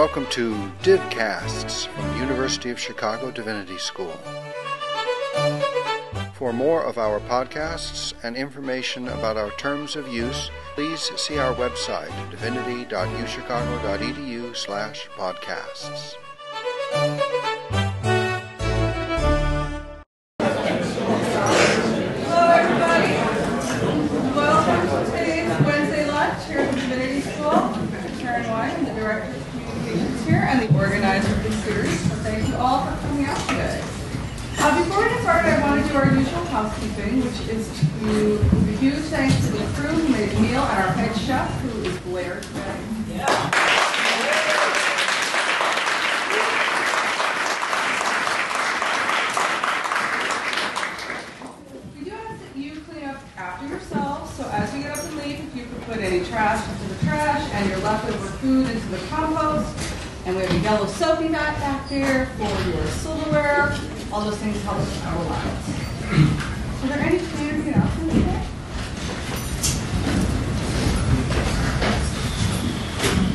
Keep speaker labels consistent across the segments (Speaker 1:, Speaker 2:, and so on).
Speaker 1: Welcome to Divcasts from the University of Chicago Divinity School. For more of our podcasts and information about our terms of use, please see our website, divinity.uchicago.edu/podcasts.
Speaker 2: Hello, everybody. Welcome to today's Wednesday lunch here at the Divinity School. I'm the Director of Communications here and the organizer of this series. So thank you all for coming out today. Before we get started, I want to do our usual housekeeping, which is to give a huge thanks to the crew who made the meal and our head chef, who is Blair today. We do ask that you clean up after yourselves, so as we get up and leave, if you could put any trash into the trash and your leftover food into the compost. And we have a yellow soapy mat back there for your silverware. All those things help us in our lives. Are there any community announcements today?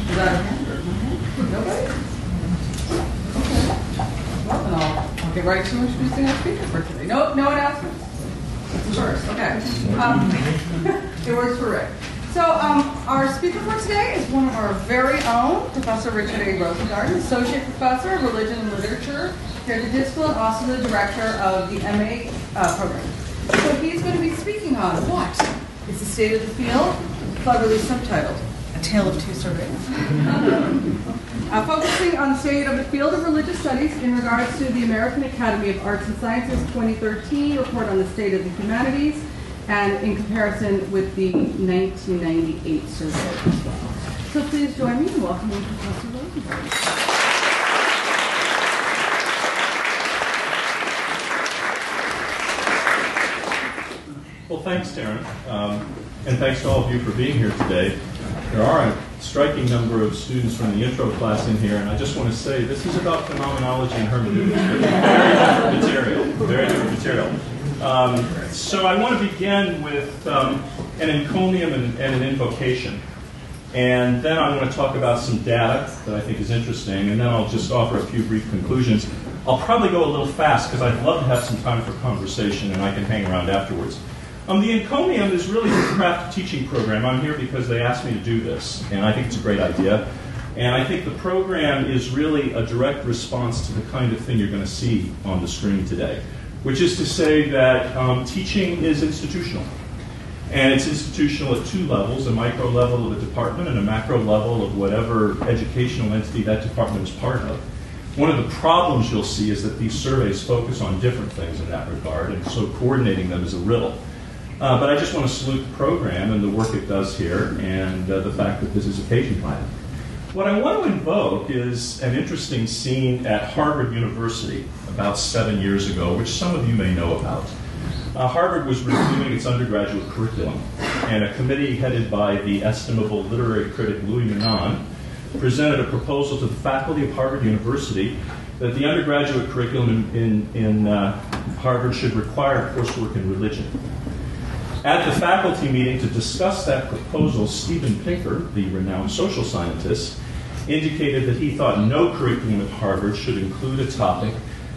Speaker 2: Is that a hand or nobody? Okay. Well, then I'll get right to introducing our speaker for today. No announcements? First, okay. It works for Rick. So our speaker for today is one of our very own, Professor Richard A. Rosengarten, Associate Professor of Religion and Literature here at the Divinity School and also the Director of the MA program. So he's going to be speaking on what is the state of the field, cleverly subtitled, A Tale of Two Surveys. Focusing on the state of the field of religious studies in regards to the American Academy of Arts and Sciences 2013 report on the state of the humanities, and in comparison with the 1998 survey as well. So please join me in welcoming Professor Rosengarten.
Speaker 3: Well, thanks, Taryn, and thanks to all of you for being here today. There are a striking number of students from the intro class in here, and I just want to say this is about phenomenology and hermeneutics. Very different material. So I want to begin with an encomium and an invocation. And then I want to talk about some data that I think is interesting, and then I'll just offer a few brief conclusions. I'll probably go a little fast because I'd love to have some time for conversation and I can hang around afterwards. The encomium is really a craft teaching program. I'm here because they asked me to do this, and I think it's a great idea. And I think the program is really a direct response to the kind of thing you're going to see on the screen today, which is to say that teaching is institutional. And it's institutional at two levels, a micro level of a department and a macro level of whatever educational entity that department is part of. One of the problems you'll see is that these surveys focus on different things in that regard, and so coordinating them is a riddle. But I just want to salute the program and the work it does here, and the fact that this is occasion planning. What I want to invoke is an interesting scene at Harvard University about 7 years ago, which some of you may know about. Harvard was reviewing its undergraduate curriculum, and a committee headed by the estimable literary critic Louis Menon presented a proposal to the faculty of Harvard University that the undergraduate curriculum in Harvard should require coursework in religion. At the faculty meeting to discuss that proposal, Steven Pinker, the renowned social scientist, indicated that he thought no curriculum at Harvard should include a topic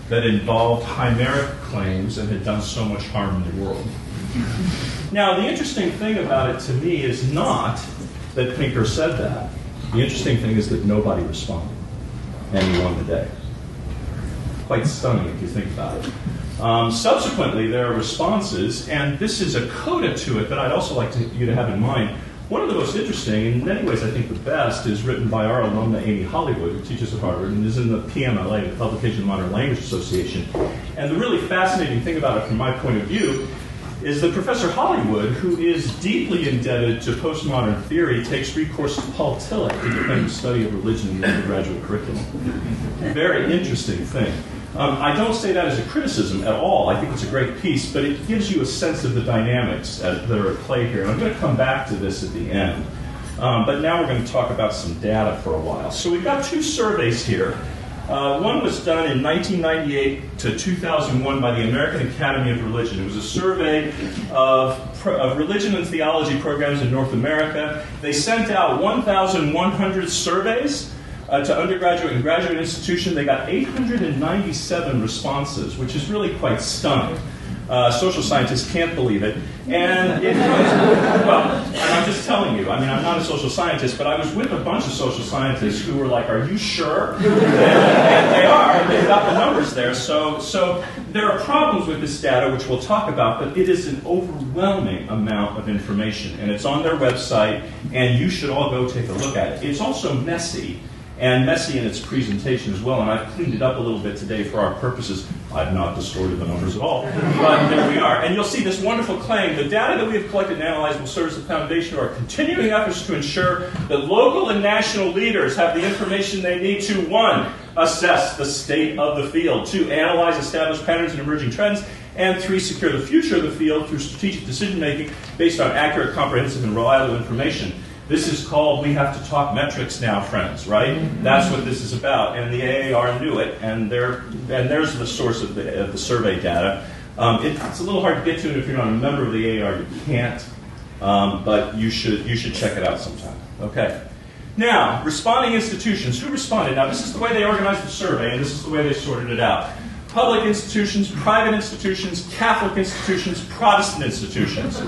Speaker 3: that involved chimeric claims and had done so much harm in the world. Now, the interesting thing about it to me is not that Pinker said that. The interesting thing is that nobody responded, and he won the day. Quite stunning if you think about it. Subsequently, there are responses, and this is a coda to it that I'd also like you to have in mind. One of the most interesting, in many ways I think the best, is written by our alumna Amy Hollywood, who teaches at Harvard, and is in the PMLA, the Publication of Modern Language Association. And the really fascinating thing about it from my point of view is that Professor Hollywood, who is deeply indebted to postmodern theory, takes recourse to Paul Tillich to defend the study of religion in the undergraduate curriculum. Very interesting thing. I don't say that as a criticism at all. I think it's a great piece, but it gives you a sense of the dynamics that are at play here. And I'm going to come back to this at the end. But now we're going to talk about some data for a while. So we've got two surveys here. One was done in 1998 to 2001 by the American Academy of Religion. It was a survey of religion and theology programs in North America. They sent out 1,100 surveys to undergraduate and graduate institution, they got 897 responses, which is really quite stunning. Social scientists can't believe it. And it was, well, and I'm just telling you, I mean, I'm not a social scientist, but I was with a bunch of social scientists who were like, are you sure? And they are. They've got the numbers there. So there are problems with this data, which we'll talk about, but it is an overwhelming amount of information. And it's on their website, and you should all go take a look at it. It's also messy. And messy in its presentation as well, and I've cleaned it up a little bit today for our purposes. I've not distorted the numbers at all, but there we are. And you'll see this wonderful claim: the data that we have collected and analyzed will serve as the foundation of our continuing efforts to ensure that local and national leaders have the information they need to, 1, assess the state of the field, 2, analyze established patterns and emerging trends, and 3, secure the future of the field through strategic decision-making based on accurate, comprehensive, and reliable information. This is called, we have to talk metrics now, friends, right? That's what this is about, and the AAR knew it, and there's the source of the survey data. It's a little hard to get to it if you're not a member of the AAR. You can't, but you should check it out sometime. Okay. Now, responding institutions. Who responded? Now, this is the way they organized the survey, and this is the way they sorted it out. Public institutions, private institutions, Catholic institutions, Protestant institutions.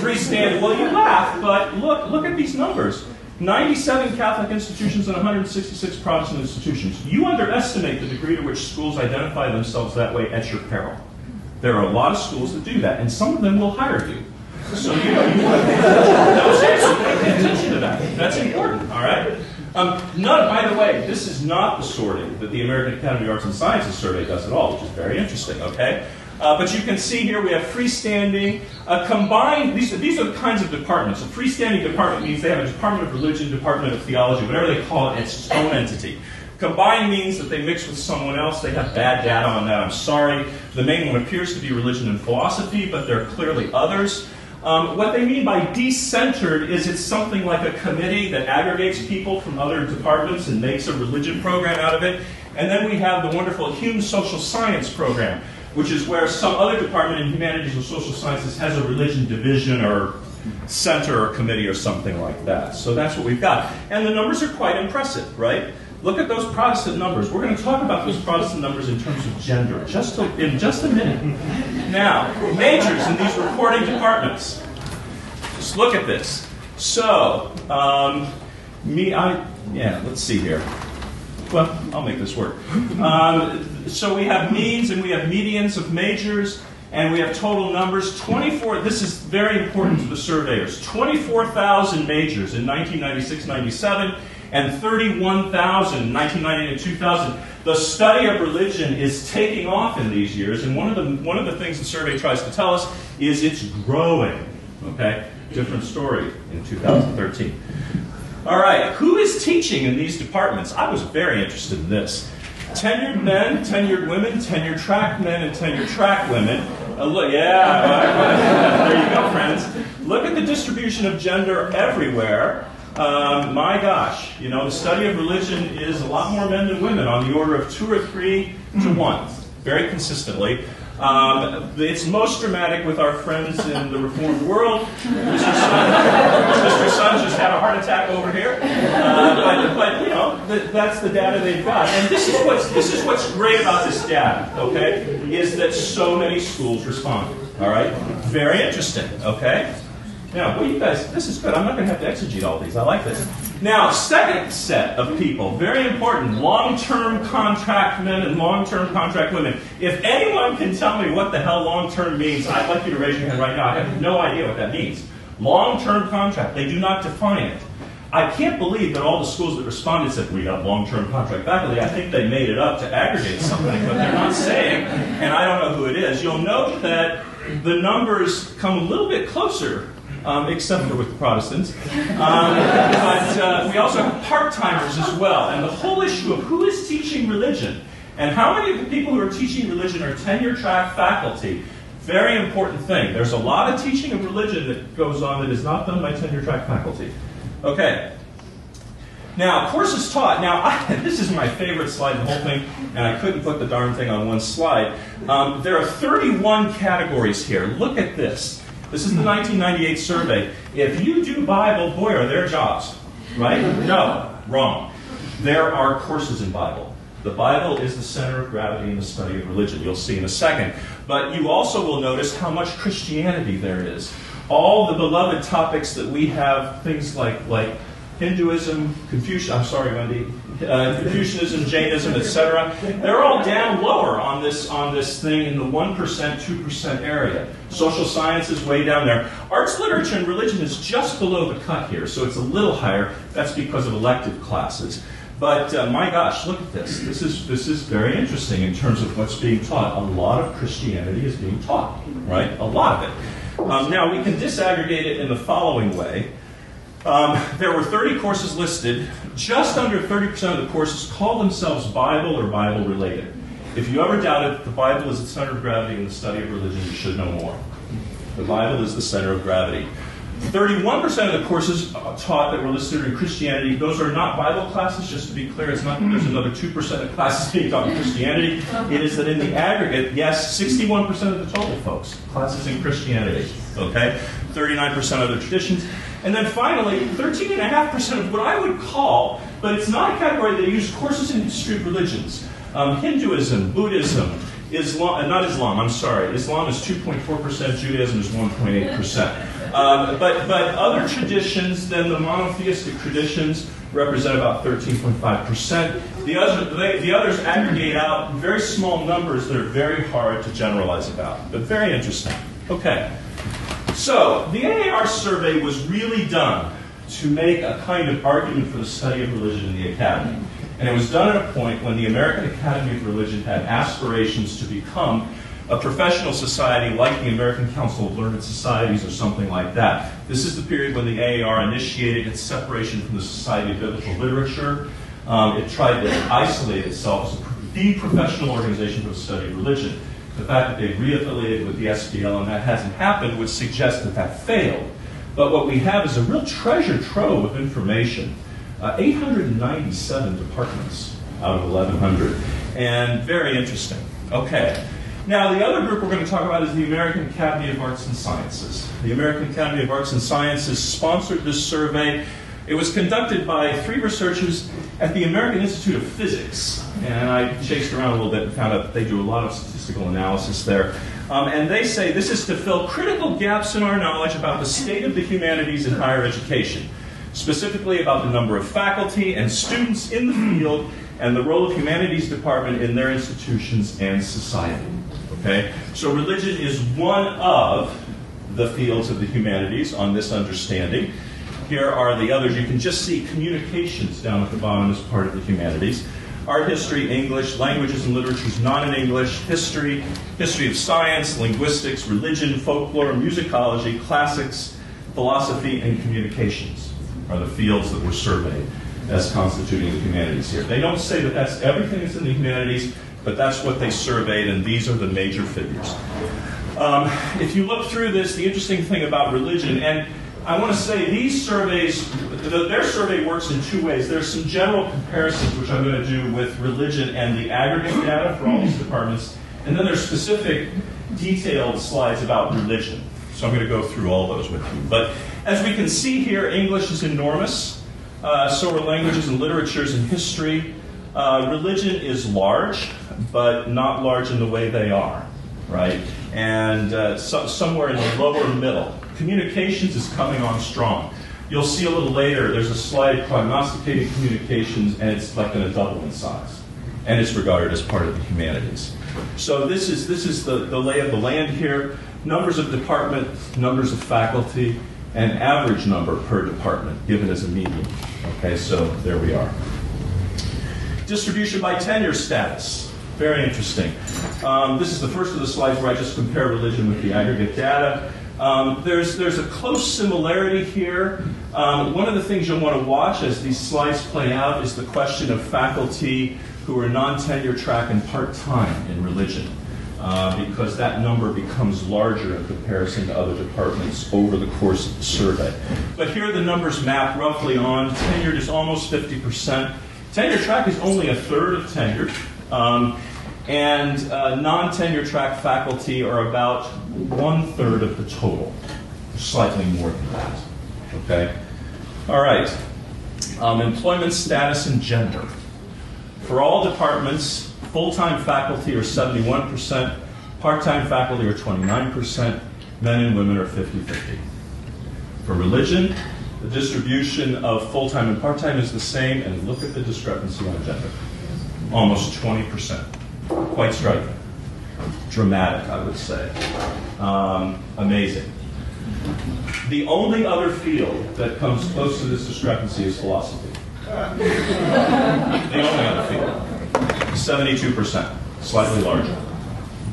Speaker 3: Freestanding. Well, you laugh, but look at these numbers. 97 Catholic institutions and 166 Protestant institutions. You underestimate the degree to which schools identify themselves that way at your peril. There are a lot of schools that do that, and some of them will hire you. So you want to seriously pay attention to that. That's important, all right? By the way, this is not the sorting that the American Academy of Arts and Sciences survey does at all, which is very interesting, okay? But you can see here we have freestanding, combined, these are the kinds of departments. A freestanding department means they have a department of religion, department of theology, whatever they call it, it's its own entity. Combined means that they mix with someone else. They have bad data on that, I'm sorry. The main one appears to be religion and philosophy, but there are clearly others. What they mean by decentered is it's something like a committee that aggregates people from other departments and makes a religion program out of it. And then we have the wonderful Hume Social Science program, which is where some other department in humanities or social sciences has a religion division or center or committee or something like that. So that's what we've got. And the numbers are quite impressive, right? Look at those Protestant numbers. We're going to talk about those Protestant numbers in terms of gender in just a minute. Now, majors in these reporting departments. Just look at this. So, let's see here. Well, I'll make this work. So we have means and we have medians of majors, and we have total numbers. 24, this is very important to the surveyors, 24,000 majors in 1996-97, and 31,000 in 1998 and 2000. The study of religion is taking off in these years, and one of the things the survey tries to tell us is it's growing. Okay, different story in 2013. All right, who is teaching in these departments? I was very interested in this. Tenured men, tenured women, tenured track men, and tenured track women. Look, yeah, there you go, friends. Look at the distribution of gender everywhere. My gosh, you know, the study of religion is a lot more men than women, on the order of 2 or 3 to 1, very consistently. It's most dramatic with our friends in the Reformed world. Mr. Sun just had a heart attack over here. But you know, that's the data they've got. And this is what's great about this data, okay, is that so many schools respond. All right? Very interesting, okay? Now, well, you guys, this is good. I'm not going to have to exegete all these. I like this. Now, second set of people, very important, long-term contract men and long-term contract women. If anyone can tell me what the hell long-term means, I'd like you to raise your hand right now. I have no idea what that means. Long-term contract. They do not define it. I can't believe that all the schools that responded said, we have long-term contract faculty. I think they made it up to aggregate something, but they're not saying, and I don't know who it is. You'll note that the numbers come a little bit closer, except for with the Protestants. But we also have part-timers as well. And the whole issue of who is teaching religion, and how many of the people who are teaching religion are tenure-track faculty, very important thing. There's a lot of teaching of religion that goes on that is not done by tenure-track faculty. Okay. Now, courses taught. Now, this is my favorite slide in the whole thing, and I couldn't put the darn thing on one slide. There are 31 categories here. Look at this. This is the 1998 survey. If you do Bible, boy, are there jobs. Right? No. Wrong. there are courses in Bible. The Bible is the center of gravity in the study of religion. You'll see in a second. But you also will notice how much Christianity there is. All the beloved topics that we have, things like Hinduism, Confucianism, Jainism, etc. They're all down lower on this thing in the 1%, 2% area. Social science is way down there. Arts, literature, and religion is just below the cut here, so it's a little higher. That's because of elective classes. But my gosh, look at this. This is very interesting in terms of what's being taught. A lot of Christianity is being taught, right? A lot of it. Now, we can disaggregate it in the following way. There were 30 courses listed. Just under 30% of the courses call themselves Bible or Bible-related. If you ever doubted that the Bible is the center of gravity in the study of religion, you should know more. The Bible is the center of gravity. 31% of the courses taught that were listed in Christianity, those are not Bible classes, just to be clear. It's not that there's another 2% of classes being taught in Christianity. It is that in the aggregate, yes, 61% of the total, folks, classes in Christianity. Okay? 39% other traditions. And then finally, 13.5% of what I would call, but it's not a category, they use courses in history of religions. Hinduism, Buddhism, Islam is 2.4%, Judaism is 1.8%. But other traditions than the monotheistic traditions represent about 13.5%. The others aggregate out very small numbers that are very hard to generalize about, but very interesting. Okay, so the AAR survey was really done to make a kind of argument for the study of religion in the academy. And it was done at a point when the American Academy of Religion had aspirations to become a professional society like the American Council of Learned Societies or something like that. This is the period when the AAR initiated its separation from the Society of Biblical Literature. It tried to isolate itself as the professional organization for the study of religion. The fact that they re-affiliated with the SBL and that hasn't happened would suggest that that failed. But what we have is a real treasure trove of information. 897 departments out of 1,100. And very interesting. Okay. Now, the other group we're going to talk about is the American Academy of Arts and Sciences. The American Academy of Arts and Sciences sponsored this survey. It was conducted by 3 researchers at the American Institute of Physics. And I chased around a little bit and found out that they do a lot of statistical analysis there. And they say this is to fill critical gaps in our knowledge about the state of the humanities in higher education, specifically about the number of faculty and students in the field and the role of humanities department in their institutions and society. Okay? So religion is one of the fields of the humanities on this understanding. Here are the others. You can just see communications down at the bottom as part of the humanities. Art history, English, languages and literatures not in English, history, history of science, linguistics, religion, folklore, musicology, classics, philosophy, and communications are the fields that were surveyed as constituting the humanities here. They don't say that that's everything that's in the humanities, but that's what they surveyed, and these are the major figures. If you look through this, the interesting thing about religion, and I want to say these surveys, their survey works in 2 ways. There's some general comparisons, which I'm going to do with religion and the aggregate data for all these departments, and then there's specific detailed slides about religion. So I'm going to go through all those with you. But as we can see here, English is enormous. So are languages and literatures and history. Religion is large, but not large in the way they are, right? And somewhere in the lower middle. Communications is coming on strong. You'll see a little later, there's a slide prognosticating communications, and it's like going to double in size. And it's regarded as part of the humanities. So this is the lay of the land here. Numbers of departments, numbers of faculty, and average number per department, given as a median. Okay, so there we are. Distribution by tenure status. Very interesting. This is the first of the slides where I just compare religion with the aggregate data. There's a close similarity here. One of the things you'll want to watch as these slides play out is the question of faculty who are non-tenure track and part-time in religion, because that number becomes larger in comparison to other departments over the course of the survey. But here the numbers map roughly on. Tenured is almost 50%. Tenure track is only 1/3 of tenured. And non-tenure track faculty are about 1/3 of the total, slightly more than that. Okay? All right. Employment status and gender. For all departments, full-time faculty are 71%, part-time faculty are 29%, men and women are 50-50. For religion, the distribution of full-time and part-time is the same, and look at the discrepancy on gender. Almost 20%. Quite striking. Dramatic, I would say. Amazing. The only other field that comes close to this discrepancy is philosophy. The only other field. 72%, slightly larger.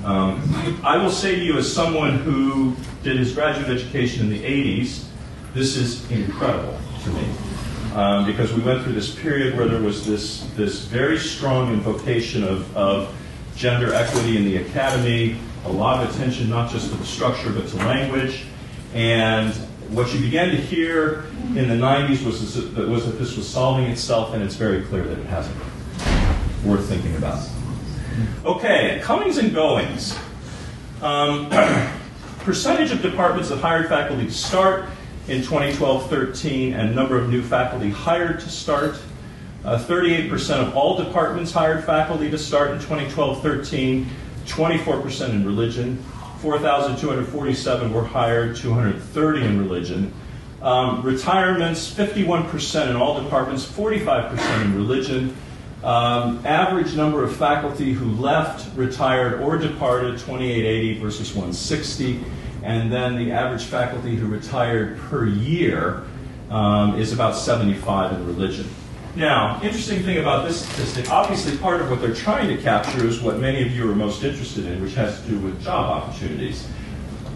Speaker 3: I will say to you, as someone who did his graduate education in the 80s, this is incredible to me. Because we went through this period where there was this very strong invocation of gender equity in the academy, a lot of attention not just to the structure but to language. And what you began to hear in the 90s was that this was solving itself, and it's very clear that it hasn't. Worth thinking about. Okay, comings and goings. Percentage of departments that hired faculty to start in 2012-13 and number of new faculty hired to start. 38% of all departments hired faculty to start in 2012-13, 24% in religion, 4,247 were hired, 230 in religion. Retirements, 51% in all departments, 45% in religion. Average number of faculty who left, retired, or departed, 2880 versus 160. And then the average faculty who retired per year is about 75 in religion. Now, interesting thing about this statistic, obviously part of what they're trying to capture is what many of you are most interested in, which has to do with job opportunities.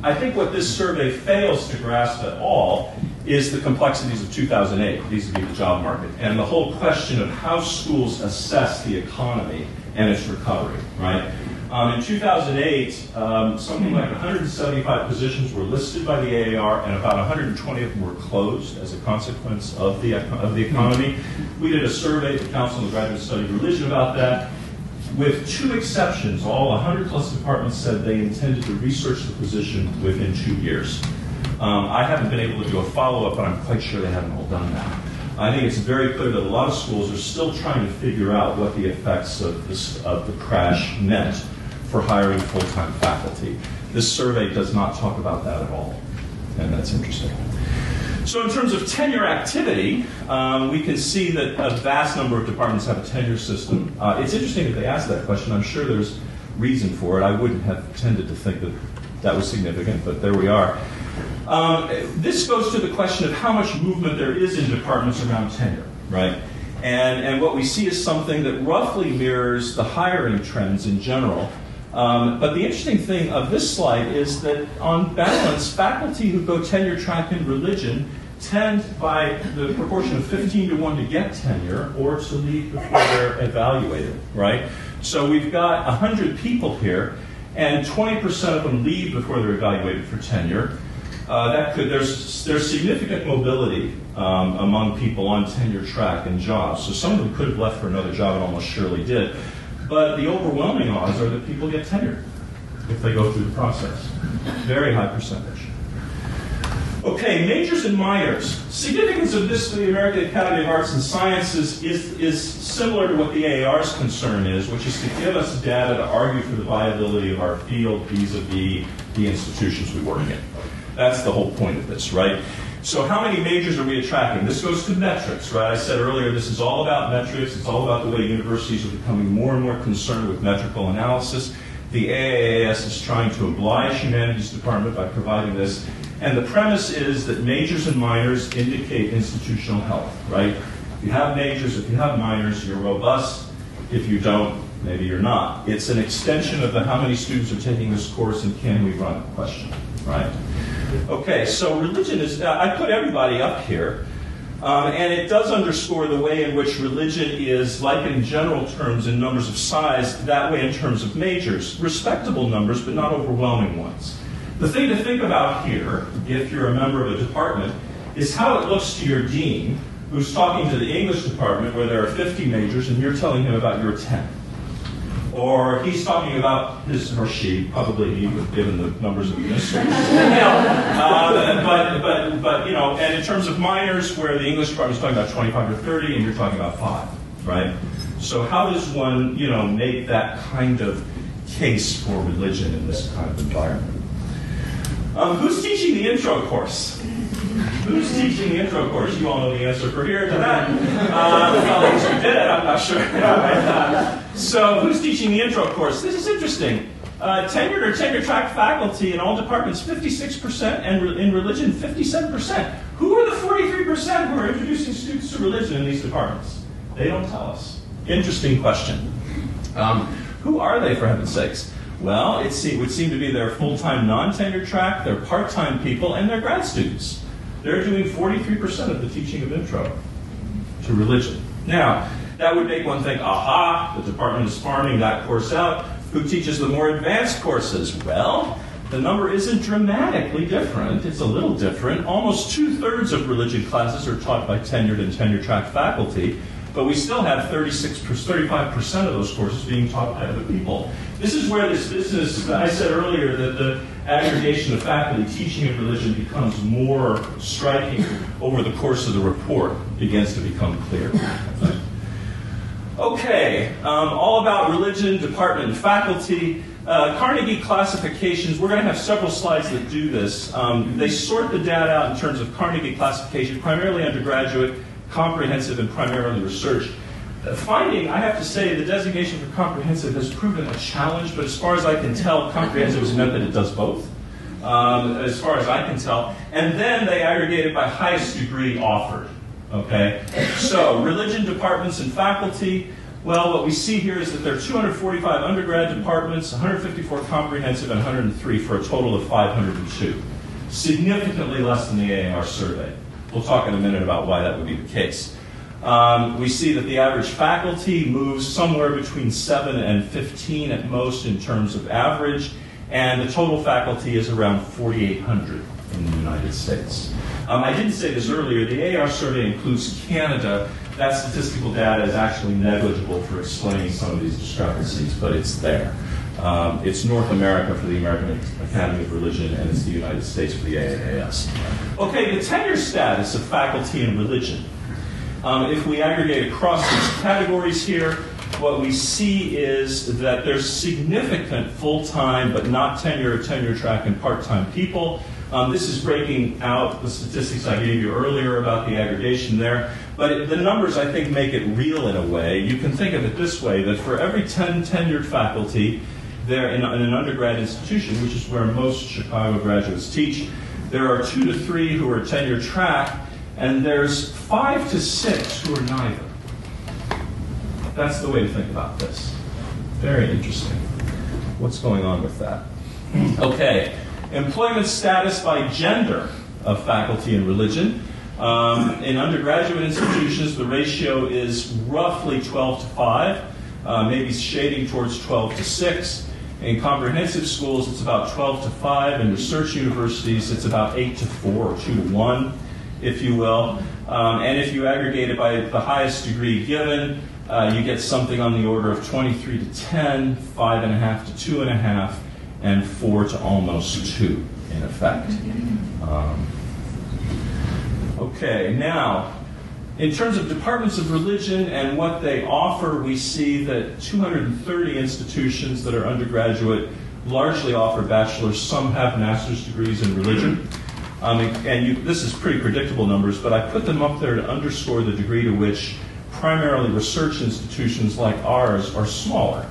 Speaker 3: I think what this survey fails to grasp at all is the complexities of 2008 vis-a-vis the job market, and the whole question of how schools assess the economy and its recovery, right? In 2008, something like 175 positions were listed by the AAR, and about 120 of them were closed as a consequence of the economy. We did a survey at the Council on Graduate Study of Religion about that. With two exceptions, all 100-plus departments said they intended to research the position within 2 years. I haven't been able to do a follow-up, but I'm quite sure they haven't all done that. I think it's very clear that a lot of schools are still trying to figure out what the effects of the crash meant for hiring full-time faculty. This survey does not talk about that at all, and that's interesting. So in terms of tenure activity, we can see that a vast number of departments have a tenure system. It's interesting that they asked that question. I'm sure there's reason for it. I wouldn't have tended to think that that was significant, but there we are. This goes to the question of how much movement there is in departments around tenure, right? And what we see is something that roughly mirrors the hiring trends in general. But the interesting thing of this slide is that on balance, faculty who go tenure track in religion tend, by the proportion of 15 to 1, to get tenure or to leave before they're evaluated, right? So we've got 100 people here, and 20% of them leave before they're evaluated for tenure. There's significant mobility among people on tenure track and jobs. So some of them could have left for another job and almost surely did. But the overwhelming odds are that people get tenure if they go through the process. Very high percentage. Okay, majors and minors. Significance of this for the American Academy of Arts and Sciences is similar to what the AAR's concern is, which is to give us data to argue for the viability of our field vis-a-vis the institutions we work in. That's the whole point of this, right? So how many majors are we attracting? This goes to metrics, right? I said earlier, this is all about metrics. It's all about the way universities are becoming more and more concerned with metrical analysis. The AAAS is trying to oblige Humanities Department by providing this. And the premise is that majors and minors indicate institutional health, right? If you have majors, if you have minors, you're robust. If you don't, maybe you're not. It's an extension of the how many students are taking this course and can we run question, right? Okay, so religion is, I put everybody up here, and it does underscore the way in which religion is, like in general terms in numbers of size, that way in terms of majors. Respectable numbers, but not overwhelming ones. The thing to think about here, if you're a member of a department, is how it looks to your dean, who's talking to the English department where there are 50 majors, and you're telling him about your 10. Or he's talking about his or she, probably he, given the numbers of the ministry. And in terms of minors, where the English department is talking about 25 or 30, and you're talking about 5, right? So how does one, make that kind of case for religion in this kind of environment? Who's teaching the intro course? Who's teaching the intro course? You all know the answer for here to that. Well, at least you did, I'm not sure. So who's teaching the intro course? This is interesting. Tenured or tenure-track faculty in all departments, 56%, and in religion, 57%. Who are the 43% who are introducing students to religion in these departments? They don't tell us. Interesting question. Who are they, for heaven's sakes? Well, it would seem to be their full-time non-tenured track, their part-time people, and their grad students. They're doing 43% of the teaching of intro to religion. Now, that would make one think, aha, the department is farming that course out. Who teaches the more advanced courses? Well, the number isn't dramatically different. It's a little different. Almost 2/3 of religion classes are taught by tenured and tenure-track faculty, but we still have 35% of those courses being taught by other people. This is where this business, I said earlier that the aggregation of faculty teaching in religion becomes more striking over the course of the report, begins to become clear. Okay, all about religion, department, and faculty. Carnegie classifications, we're going to have several slides that do this. They sort the data out in terms of Carnegie classification, primarily undergraduate, comprehensive, and primarily research. Finding, I have to say, the designation for comprehensive has proven a challenge, but as far as I can tell, comprehensive has meant that it does both, as far as I can tell. And then they aggregate it by highest degree offered. Okay? So, religion departments and faculty, well, what we see here is that there are 245 undergrad departments, 154 comprehensive, and 103 for a total of 502. Significantly less than the AAR survey. We'll talk in a minute about why that would be the case. We see that the average faculty moves somewhere between 7 and 15 at most in terms of average, and the total faculty is around 4,800 in the United States. I didn't say this earlier, the AAR survey includes Canada. That statistical data is actually negligible for explaining some of these discrepancies, but it's there. It's North America for the American Academy of Religion, and it's the United States for the AAAS. Okay, the tenure status of faculty in religion. If we aggregate across these categories here, what we see is that there's significant full-time but not tenure or tenure track and part-time people. This is breaking out the statistics I gave you earlier about the aggregation there. But the numbers, I think, make it real in a way. You can think of it this way, that for every 10 tenured faculty there in an undergrad institution, which is where most Chicago graduates teach, there are 2 to 3 who are tenure track, and there's 5 to 6 who are neither. That's the way to think about this. Very interesting. What's going on with that? Okay, employment status by gender of faculty in religion. In undergraduate institutions, the ratio is roughly 12 to 5, maybe shading towards 12 to 6. In comprehensive schools, it's about 12 to 5. In research universities, it's about 8 to 4, or 2 to 1, if you will. And if you aggregate it by the highest degree given, you get something on the order of 23 to 10, 5.5 to 2.5, and 4 to almost 2, in effect. Okay, now, in terms of departments of religion and what they offer, we see that 230 institutions that are undergraduate largely offer bachelor's. Some have master's degrees in religion. This is pretty predictable numbers, but I put them up there to underscore the degree to which primarily research institutions like ours are smaller.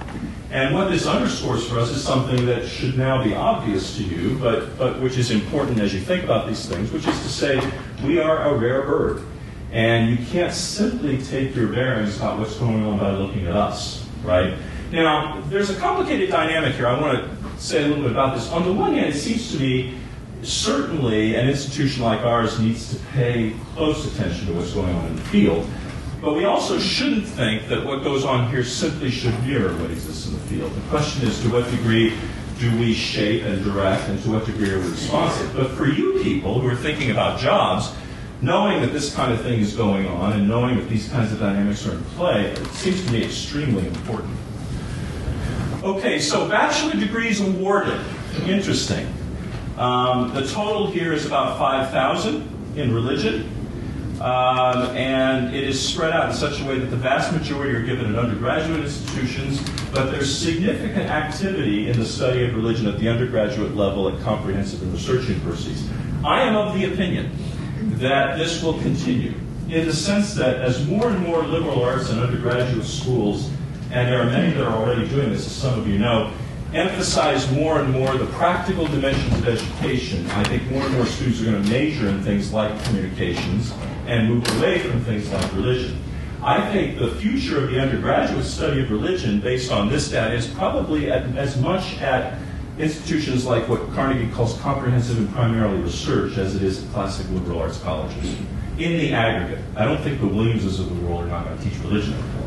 Speaker 3: And what this underscores for us is something that should now be obvious to you, but which is important as you think about these things, which is to say we are a rare bird. And you can't simply take your bearings about what's going on by looking at us, right? Now, there's a complicated dynamic here. I want to say a little bit about this. On the one hand, it seems to me certainly an institution like ours needs to pay close attention to what's going on in the field. But we also shouldn't think that what goes on here simply should mirror what exists in the field. The question is, to what degree do we shape and direct, and to what degree are we responsive? But for you people who are thinking about jobs, knowing that this kind of thing is going on and knowing that these kinds of dynamics are in play, it seems to me extremely important. Okay, so bachelor degrees awarded. Interesting. The total here is about 5,000 in religion. And it is spread out in such a way that the vast majority are given at undergraduate institutions, but there's significant activity in the study of religion at the undergraduate level at comprehensive and research universities. I am of the opinion that this will continue, in the sense that as more and more liberal arts and undergraduate schools, and there are many that are already doing this, as some of you know, emphasize more and more the practical dimensions of education. I think more and more students are going to major in things like communications and move away from things like religion. I think the future of the undergraduate study of religion, based on this data, is probably as much at institutions like what Carnegie calls comprehensive and primarily research as it is at classic liberal arts colleges. In the aggregate, I don't think the Williamses of the world are not going to teach religion anymore.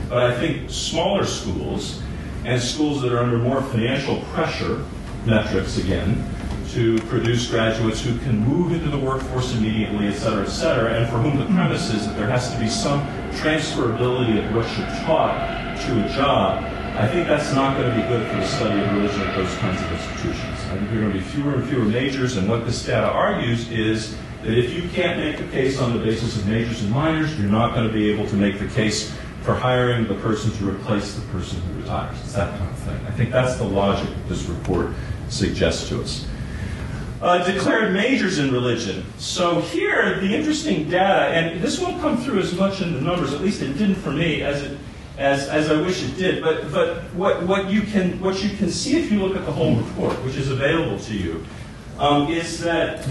Speaker 3: But I think smaller schools and schools that are under more financial pressure, metrics again, to produce graduates who can move into the workforce immediately, et cetera, and for whom the premise is that there has to be some transferability of what you're taught to a job, I think that's not going to be good for the study of religion at those kinds of institutions. I think there are going to be fewer and fewer majors, and what this data argues is that if you can't make the case on the basis of majors and minors, you're not going to be able to make the case for hiring the person to replace the person who retires. It's that kind of thing. I think that's the logic that this report suggests to us. Declared majors in religion. So here, the interesting data, and this won't come through as much in the numbers, at least it didn't for me, as I wish it did. But what you can see if you look at the whole report, which is available to you, is that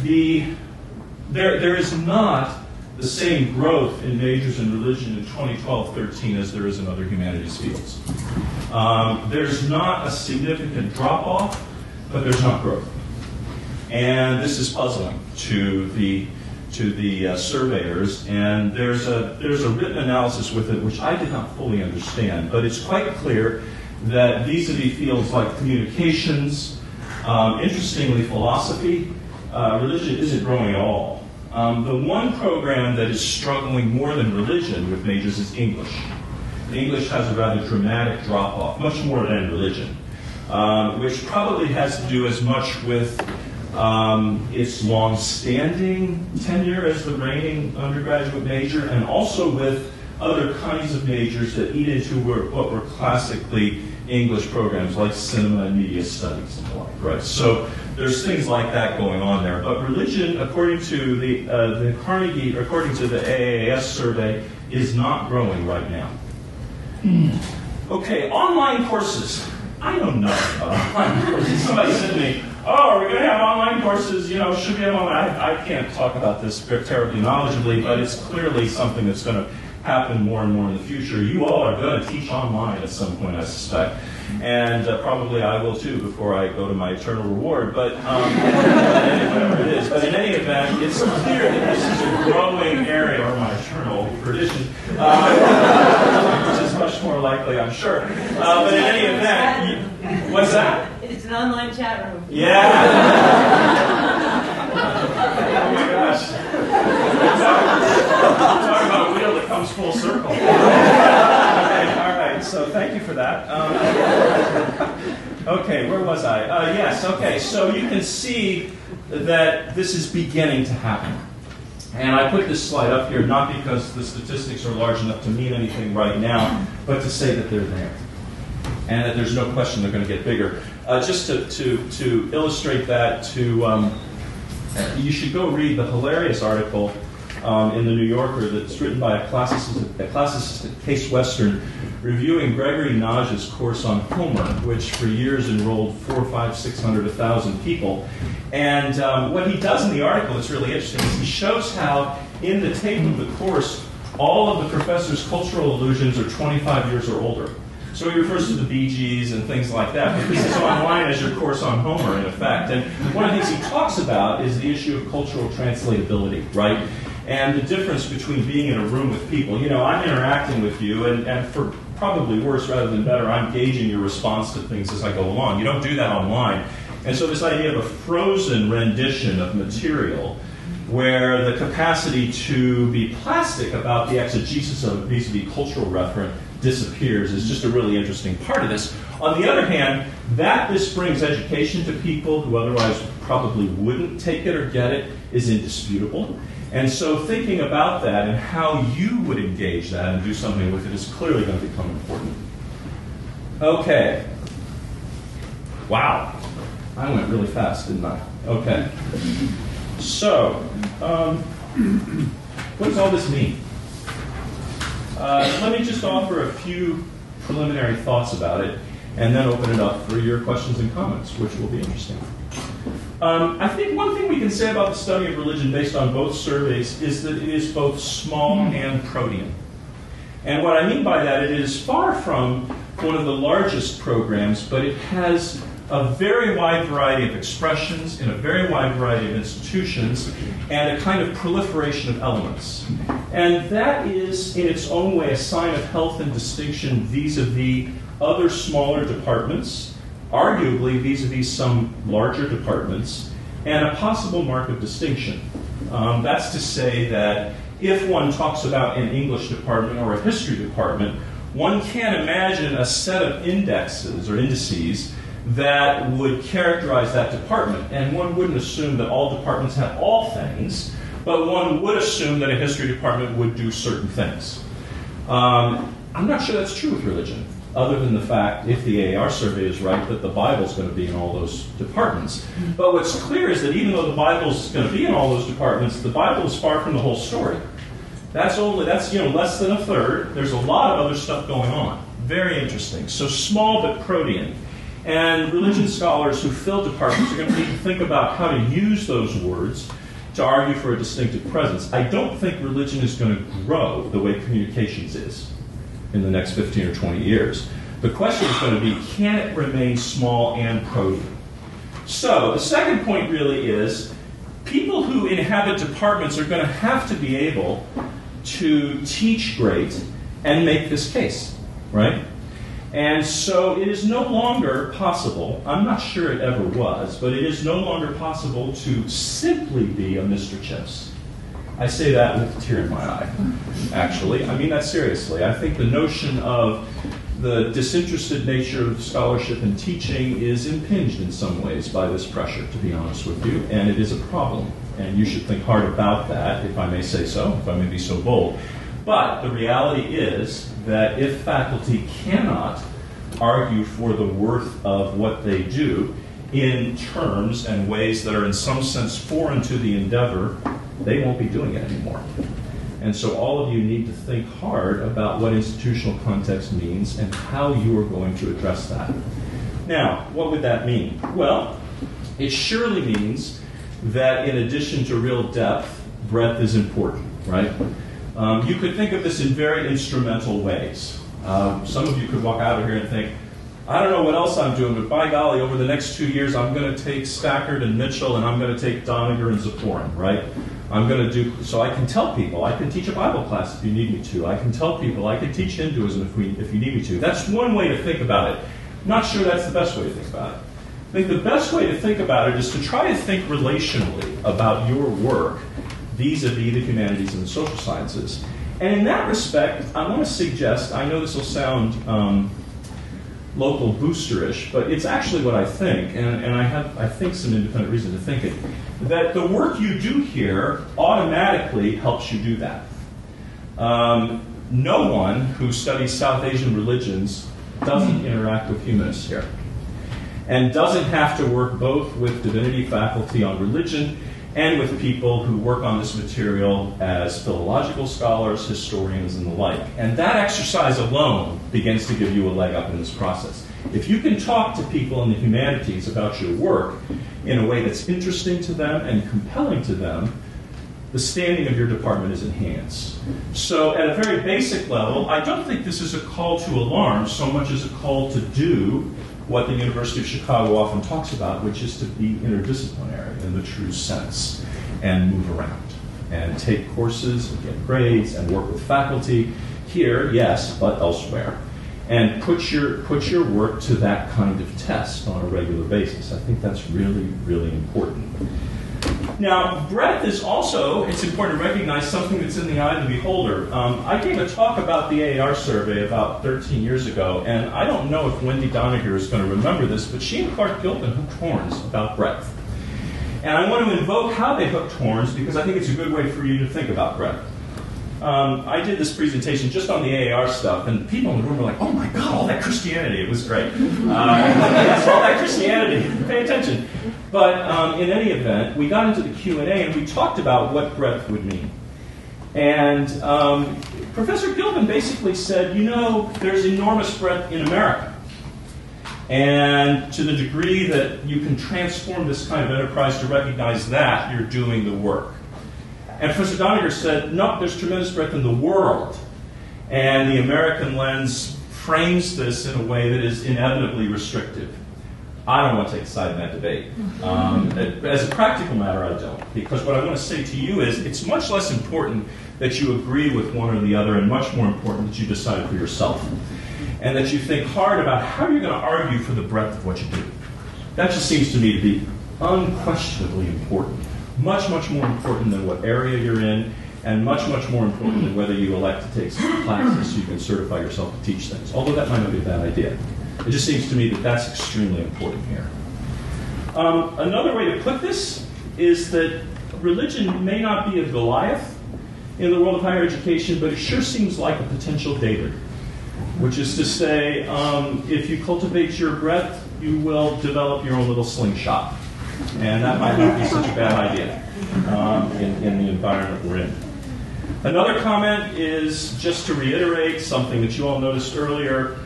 Speaker 3: there is not the same growth in majors in religion in 2012-13 as there is in other humanities fields. There's not a significant drop-off, but there's not growth. And this is puzzling to the surveyors, and there's a written analysis with it which I did not fully understand, but it's quite clear that vis-a-vis fields like communications, interestingly philosophy, religion isn't growing at all. The one program that is struggling more than religion with majors is English. English has a rather dramatic drop-off, much more than religion, which probably has to do as much with its long-standing tenure as the reigning undergraduate major, and also with other kinds of majors that eat into what were classically English programs like cinema and media studies and the like, right? So there's things like that going on there. But religion, according to the Carnegie, according to the AAAS survey, is not growing right now. Okay, online courses. I don't know about online courses. Somebody said to me, oh, we're going to have online courses, you know, should we have online? I can't talk about this terribly knowledgeably, but it's clearly something that's going to happen more and more in the future. You all are going to teach online at some point, I suspect. And probably I will too before I go to my eternal reward. But whatever it is. But in any event, it's clear that this is a growing area, or my eternal perdition, which is much more likely, I'm sure. But in any event, what's that?
Speaker 4: It's an online chat room.
Speaker 3: Yeah. Oh my gosh. Talk about a wheel that comes full circle. Okay, all right. So thank you for that. Okay, where was I? Yes, okay. So you can see that this is beginning to happen. And I put this slide up here not because the statistics are large enough to mean anything right now, but to say that they're there. And that there's no question they're going to get bigger. Just to illustrate that, you should go read the hilarious article in the New Yorker that's written by a classicist at Case Western, reviewing Gregory Naj's course on Homer, which for years enrolled 400, 500, 600, 1,000 people. And what he does in the article that's really interesting is he shows how in the tape of the course, all of the professor's cultural allusions are 25 years or older. So he refers to the Bee Gees and things like that, because it's online as your course on Homer, in effect. And one of the things he talks about is the issue of cultural translatability, right? And the difference between being in a room with people. You know, I'm interacting with you, and for probably worse rather than better, I'm gauging your response to things as I go along. You don't do that online. And so this idea of a frozen rendition of material where the capacity to be plastic about the exegesis of it vis-a-vis cultural referent disappears is just a really interesting part of this. On the other hand, that this brings education to people who otherwise probably wouldn't take it or get it is indisputable. And so thinking about that and how you would engage that and do something with it is clearly going to become important. Okay. Wow. I went really fast, didn't I? Okay. So, what does all this mean? Let me just offer a few preliminary thoughts about it and then open it up for your questions and comments, which will be interesting. I think one thing we can say about the study of religion based on both surveys is that it is both small and protean. And what I mean by that, it is far from one of the largest programs, but it has a very wide variety of expressions in a very wide variety of institutions and a kind of proliferation of elements. And that is, in its own way, a sign of health and distinction vis-a-vis other smaller departments, arguably vis-a-vis some larger departments, and a possible mark of distinction. That's to say that if one talks about an English department or a history department, one can't imagine a set of indexes or indices that would characterize that department. And one wouldn't assume that all departments have all things, but one would assume that a history department would do certain things. I'm not sure that's true with religion, other than the fact, if the AAR survey is right, that the Bible's going to be in all those departments. But what's clear is that even though the Bible's going to be in all those departments, the Bible is far from the whole story. That's less than a third. There's a lot of other stuff going on. Very interesting. So small but protean. And religion scholars who fill departments are going to need to think about how to use those words to argue for a distinctive presence. I don't think religion is going to grow the way communications is in the next 15 or 20 years. The question is going to be, can it remain small and protean? So the second point really is, people who inhabit departments are going to have to be able to teach great and make this case, right? And so it is no longer possible, I'm not sure it ever was, but it is no longer possible to simply be a Mr. Chips. I say that with a tear in my eye, actually. I mean that seriously. I think the notion of the disinterested nature of scholarship and teaching is impinged in some ways by this pressure, to be honest with you, and it is a problem. And you should think hard about that, if I may say so, if I may be so bold. But the reality is that if faculty cannot argue for the worth of what they do in terms and ways that are in some sense foreign to the endeavor, they won't be doing it anymore. And so all of you need to think hard about what institutional context means and how you are going to address that. Now, what would that mean? Well, it surely means that in addition to real depth, breadth is important, right? You could think of this in very instrumental ways. Some of you could walk out of here and think, I don't know what else I'm doing, but by golly, over the next 2 years, I'm going to take Stackard and Mitchell, and I'm going to take Doniger and Zaporin, right? I'm going to do, so I can tell people, I can teach a Bible class if you need me to. I can tell people, I can teach Hinduism if you need me to. That's one way to think about it. I'm not sure that's the best way to think about it. I think the best way to think about it is to try to think relationally about your work vis-a-vis the humanities and the social sciences. And in that respect, I want to suggest, I know this will sound local boosterish, but it's actually what I think, and I have, I think, some independent reason to think it, that the work you do here automatically helps you do that. No one who studies South Asian religions doesn't interact with humanists here, and doesn't have to work both with divinity faculty on religion and with people who work on this material as philological scholars, historians, and the like. And that exercise alone begins to give you a leg up in this process. If you can talk to people in the humanities about your work in a way that's interesting to them and compelling to them, the standing of your department is enhanced. So at a very basic level, I don't think this is a call to alarm so much as a call to do what the University of Chicago often talks about, which is to be interdisciplinary in the true sense, and move around, and take courses, and get grades, and work with faculty, here, yes, but elsewhere. And put your work to that kind of test on a regular basis. I think that's really, really important. Now, breadth is also, it's important to recognize, something that's in the eye of the beholder. I gave a talk about the AAR survey about 13 years ago, and I don't know if Wendy Doniger is going to remember this, but she and Clark Gilpin hooked horns about breadth. And I want to invoke how they hooked horns because I think it's a good way for you to think about breadth. I did this presentation just on the AAR stuff, and people in the room were like, oh my God, all that Christianity. It was great. Yes, all that Christianity. Pay attention. But in any event, we got into the Q&A, and we talked about what breadth would mean. And Professor Gilpin basically said, you know, there's enormous breadth in America. And to the degree that you can transform this kind of enterprise to recognize that, you're doing the work. And Professor Doniger said, no, there's tremendous breadth in the world. And the American lens frames this in a way that is inevitably restrictive. I don't want to take a side in that debate. As a practical matter, I don't. Because what I want to say to you is it's much less important that you agree with one or the other and much more important that you decide for yourself. And that you think hard about how you're going to argue for the breadth of what you do. That just seems to me to be unquestionably important. Much, much more important than what area you're in, and much, much more important than whether you elect to take some classes so you can certify yourself to teach things. Although that might not be a bad idea. It just seems to me that that's extremely important here. Another way to put this is that religion may not be a Goliath in the world of higher education, but it sure seems like a potential David. Which is to say, if you cultivate your breadth, you will develop your own little slingshot. And that might not be such a bad idea in the environment we're in. Another comment is just to reiterate something that you all noticed earlier.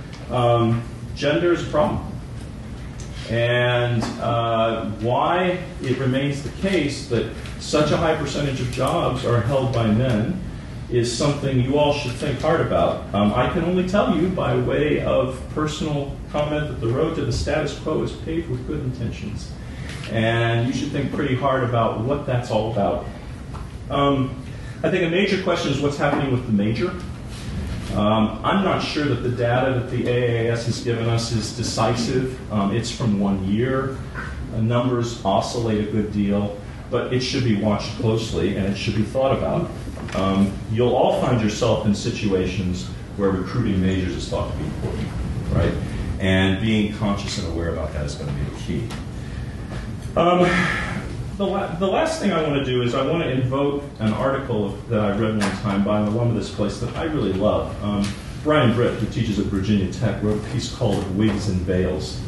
Speaker 3: Gender is a problem. And why it remains the case that such a high percentage of jobs are held by men is something you all should think hard about. I can only tell you by way of personal comment that the road to the status quo is paved with good intentions. And you should think pretty hard about what that's all about. I think a major question is what's happening with the major. I'm not sure that the data that the AAS has given us is decisive. It's from 1 year. Numbers oscillate a good deal, but it should be watched closely and it should be thought about. You'll all find yourself in situations where recruiting majors is thought to be important, right? And being conscious and aware about that is going to be the key. The last thing I want to do is I want to invoke an article that I read one time by an alum of this place that I really love. Brian Britt, who teaches at Virginia Tech, wrote a piece called Wigs and Veils,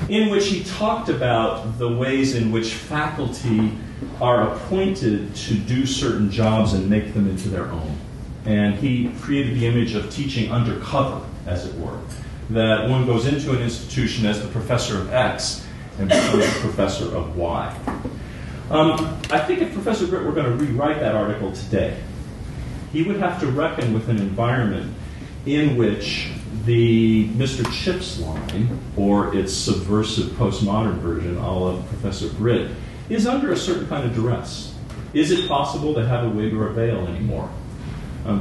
Speaker 3: in which he talked about the ways in which faculty are appointed to do certain jobs and make them into their own. And he created the image of teaching undercover, as it were, that one goes into an institution as the professor of X and becomes the professor of Y. I think if Professor Britt were going to rewrite that article today, he would have to reckon with an environment in which the Mr. Chips line, or its subversive postmodern version, a la Professor Britt, is under a certain kind of duress. Is it possible to have a wig or a veil anymore?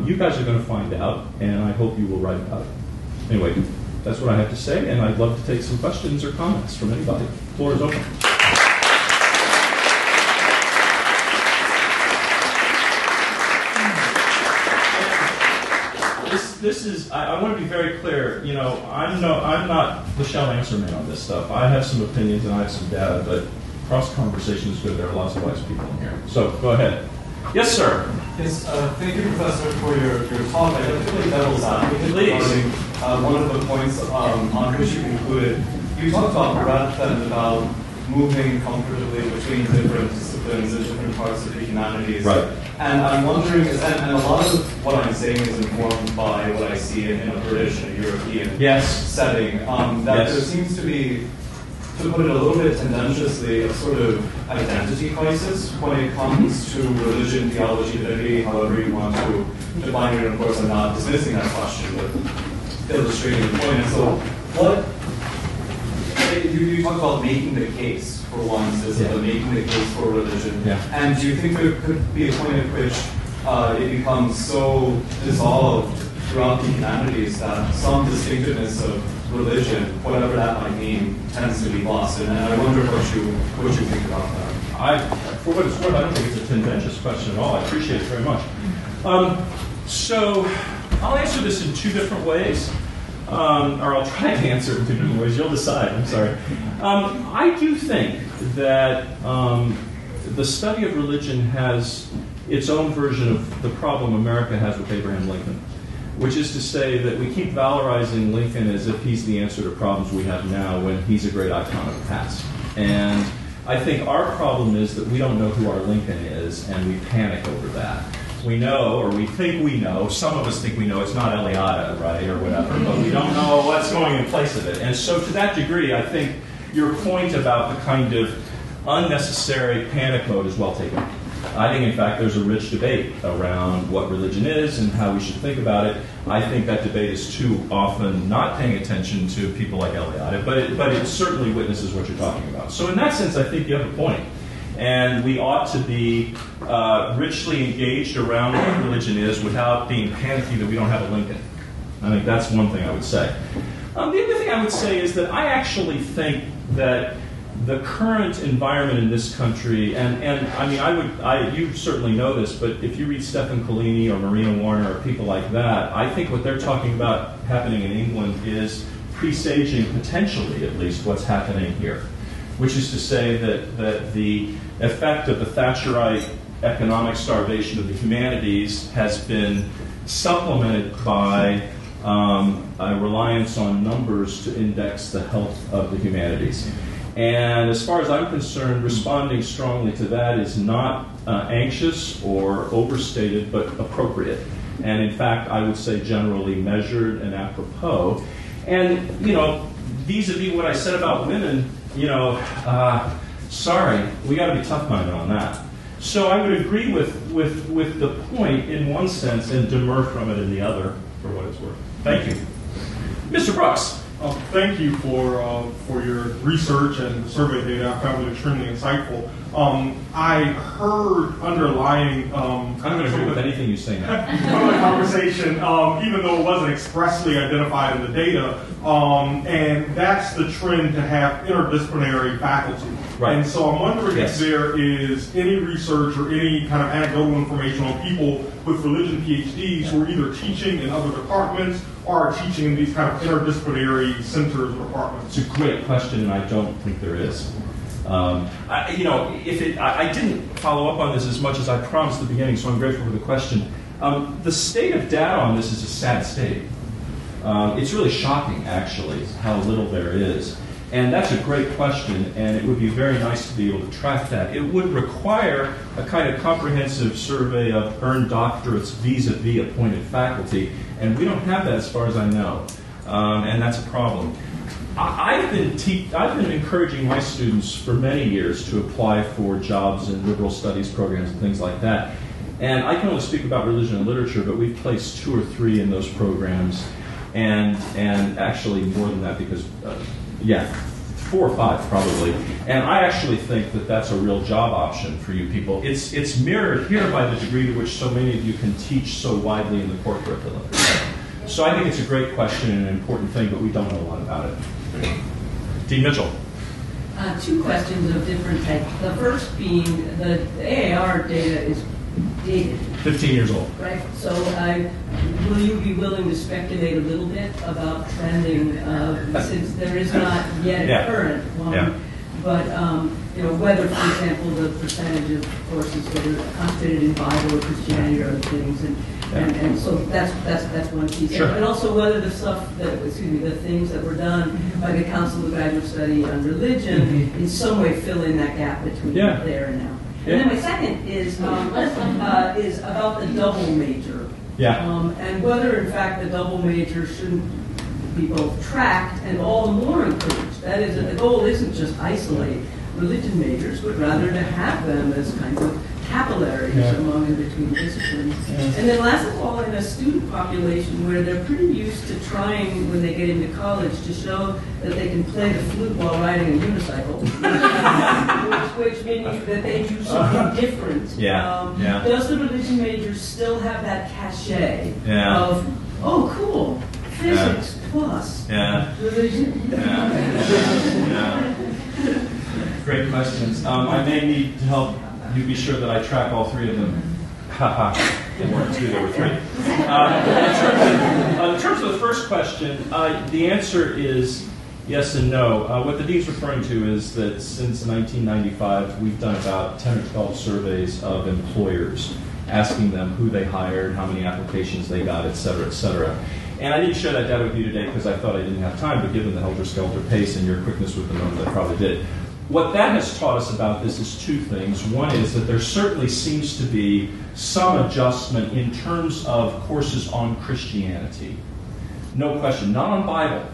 Speaker 3: You guys are going to find out, and I hope you will write about it. Anyway, that's what I have to say, and I'd love to take some questions or comments from anybody. The floor is open. I want to be very clear. You know, I'm not the shall answer man on this stuff. I have some opinions and I have some data, but cross conversation is good. There are lots of wise people in here. So go ahead. Yes, sir.
Speaker 4: Yes, thank you, Professor, for your talk. I'd like to play devil's advocate
Speaker 3: regarding
Speaker 4: one of the points on which you concluded. You talked about breadth and about moving comfortably between different disciplines and different parts of the humanities.
Speaker 3: Right. And
Speaker 4: I'm wondering, and a lot of what I'm saying is informed by what I see in a British and European setting, that there seems to be, to put it a little bit tendentiously, a sort of identity crisis when it comes to religion, theology, divinity, however you want to define it. And of course, I'm not dismissing that question, but illustrating the point. And so, you talk about making the case for one's discipline, making the case for religion. And do you think there could be a point at which it becomes so dissolved throughout the humanities that some distinctiveness of religion, whatever that might mean, tends to be lost? And I wonder what you think about that.
Speaker 3: For what it's worth, I don't think it's a tendentious question at all. I appreciate it very much. So I'll answer this in two different ways, or I'll try to answer it in two different ways. You'll decide. I'm sorry. I do think that the study of religion has its own version of the problem America has with Abraham Lincoln, which is to say that we keep valorizing Lincoln as if he's the answer to problems we have now when he's a great icon of the past. And I think our problem is that we don't know who our Lincoln is, and we panic over that. We know, or we think we know, some of us think we know it's not Eliada, right, or whatever, but we don't know what's going in place of it. And so to that degree, I think your point about the kind of unnecessary panic mode is well taken. I think, in fact, there's a rich debate around what religion is and how we should think about it. I think that debate is too often not paying attention to people like Eliade, but it certainly witnesses what you're talking about. So in that sense, I think you have a point. And we ought to be richly engaged around what religion is without being panicky that we don't have a Lincoln. I think that's one thing I would say. The other thing I would say is that I actually think that the current environment in this country, and I mean, you certainly know this, but if you read Stephen Collini or Marina Warner or people like that, I think what they're talking about happening in England is presaging, potentially at least, what's happening here, which is to say that the effect of the Thatcherite economic starvation of the humanities has been supplemented by a reliance on numbers to index the health of the humanities. And as far as I'm concerned, responding strongly to that is not anxious or overstated, but appropriate. And in fact, I would say generally measured and apropos. And, you know, vis-a-vis what I said about women, you know, sorry, we got to be tough-minded on that. So I would agree with the point in one sense and demur from it in the other, for what it's worth. Thank you. Mr. Brooks.
Speaker 5: Thank you for your research and survey data. I found it extremely insightful. I heard underlying...
Speaker 3: I'm going to agree with anything you say now.
Speaker 5: Some of the conversation, even though it wasn't expressly identified in the data, and that's the trend to have interdisciplinary faculty.
Speaker 3: Right.
Speaker 5: And so I'm wondering
Speaker 3: Yes.
Speaker 5: if there is any research or any kind of anecdotal information on people with religion PhDs who are either teaching in other departments or are teaching in these kind of interdisciplinary centers or departments.
Speaker 3: It's a great question, and I don't think there is. I didn't follow up on this as much as I promised at the beginning, so I'm grateful for the question. The state of data on this is a sad state. It's really shocking, actually, how little there is. And that's a great question, and it would be very nice to be able to track that. It would require a kind of comprehensive survey of earned doctorates vis-a-vis appointed faculty, and we don't have that as far as I know, and that's a problem. I've been encouraging my students for many years to apply for jobs in liberal studies programs and things like that, and I can only speak about religion and literature, but we've placed 2 or 3 in those programs, and actually more than that because... 4 or 5 probably. And I actually think that that's a real job option for you people. It's mirrored here by the degree to which so many of you can teach so widely in the core curriculum. So I think it's a great question and an important thing, but we don't know a lot about it. Dean Mitchell.
Speaker 6: 2 questions of different types. The first being the AAR data is dated.
Speaker 3: 15 years old.
Speaker 6: Right. So will you be willing to speculate a little bit about trending, since there is not yet a current one, but whether, for example, the percentage of courses that are concentrated in Bible or Christianity or other things, and so that's one piece.
Speaker 3: Sure.
Speaker 6: And also whether the the things that were done by the Council of Graduate Study on Religion in some way fill in that gap between there and now. And then my second is about the double major. And whether, in fact, the double major shouldn't be both tracked and all the more encouraged. That is, that the goal isn't just isolate religion majors, but rather to have them as kind of capillaries among and between disciplines. And then last of all, in a student population where they're pretty used to trying, when they get into college, to show that they can play the flute while riding a unicycle, which means that they do something different. Does the religion major still have that cachet of, oh, cool, physics plus religion?
Speaker 3: Great questions. I may need to help you be sure that I track all three of them. Haha, there weren't two, there were three. In terms of the first question, the answer is yes and no. What the dean's referring to is that since 1995, we've done about 10 or 12 surveys of employers, asking them who they hired, how many applications they got, et cetera, et cetera. And I didn't share that data with you today because I thought I didn't have time, but given the helter-skelter pace and your quickness with the numbers, I probably did. What that has taught us about this is two things. One is that there certainly seems to be some adjustment in terms of courses on Christianity. No question, not on Bible.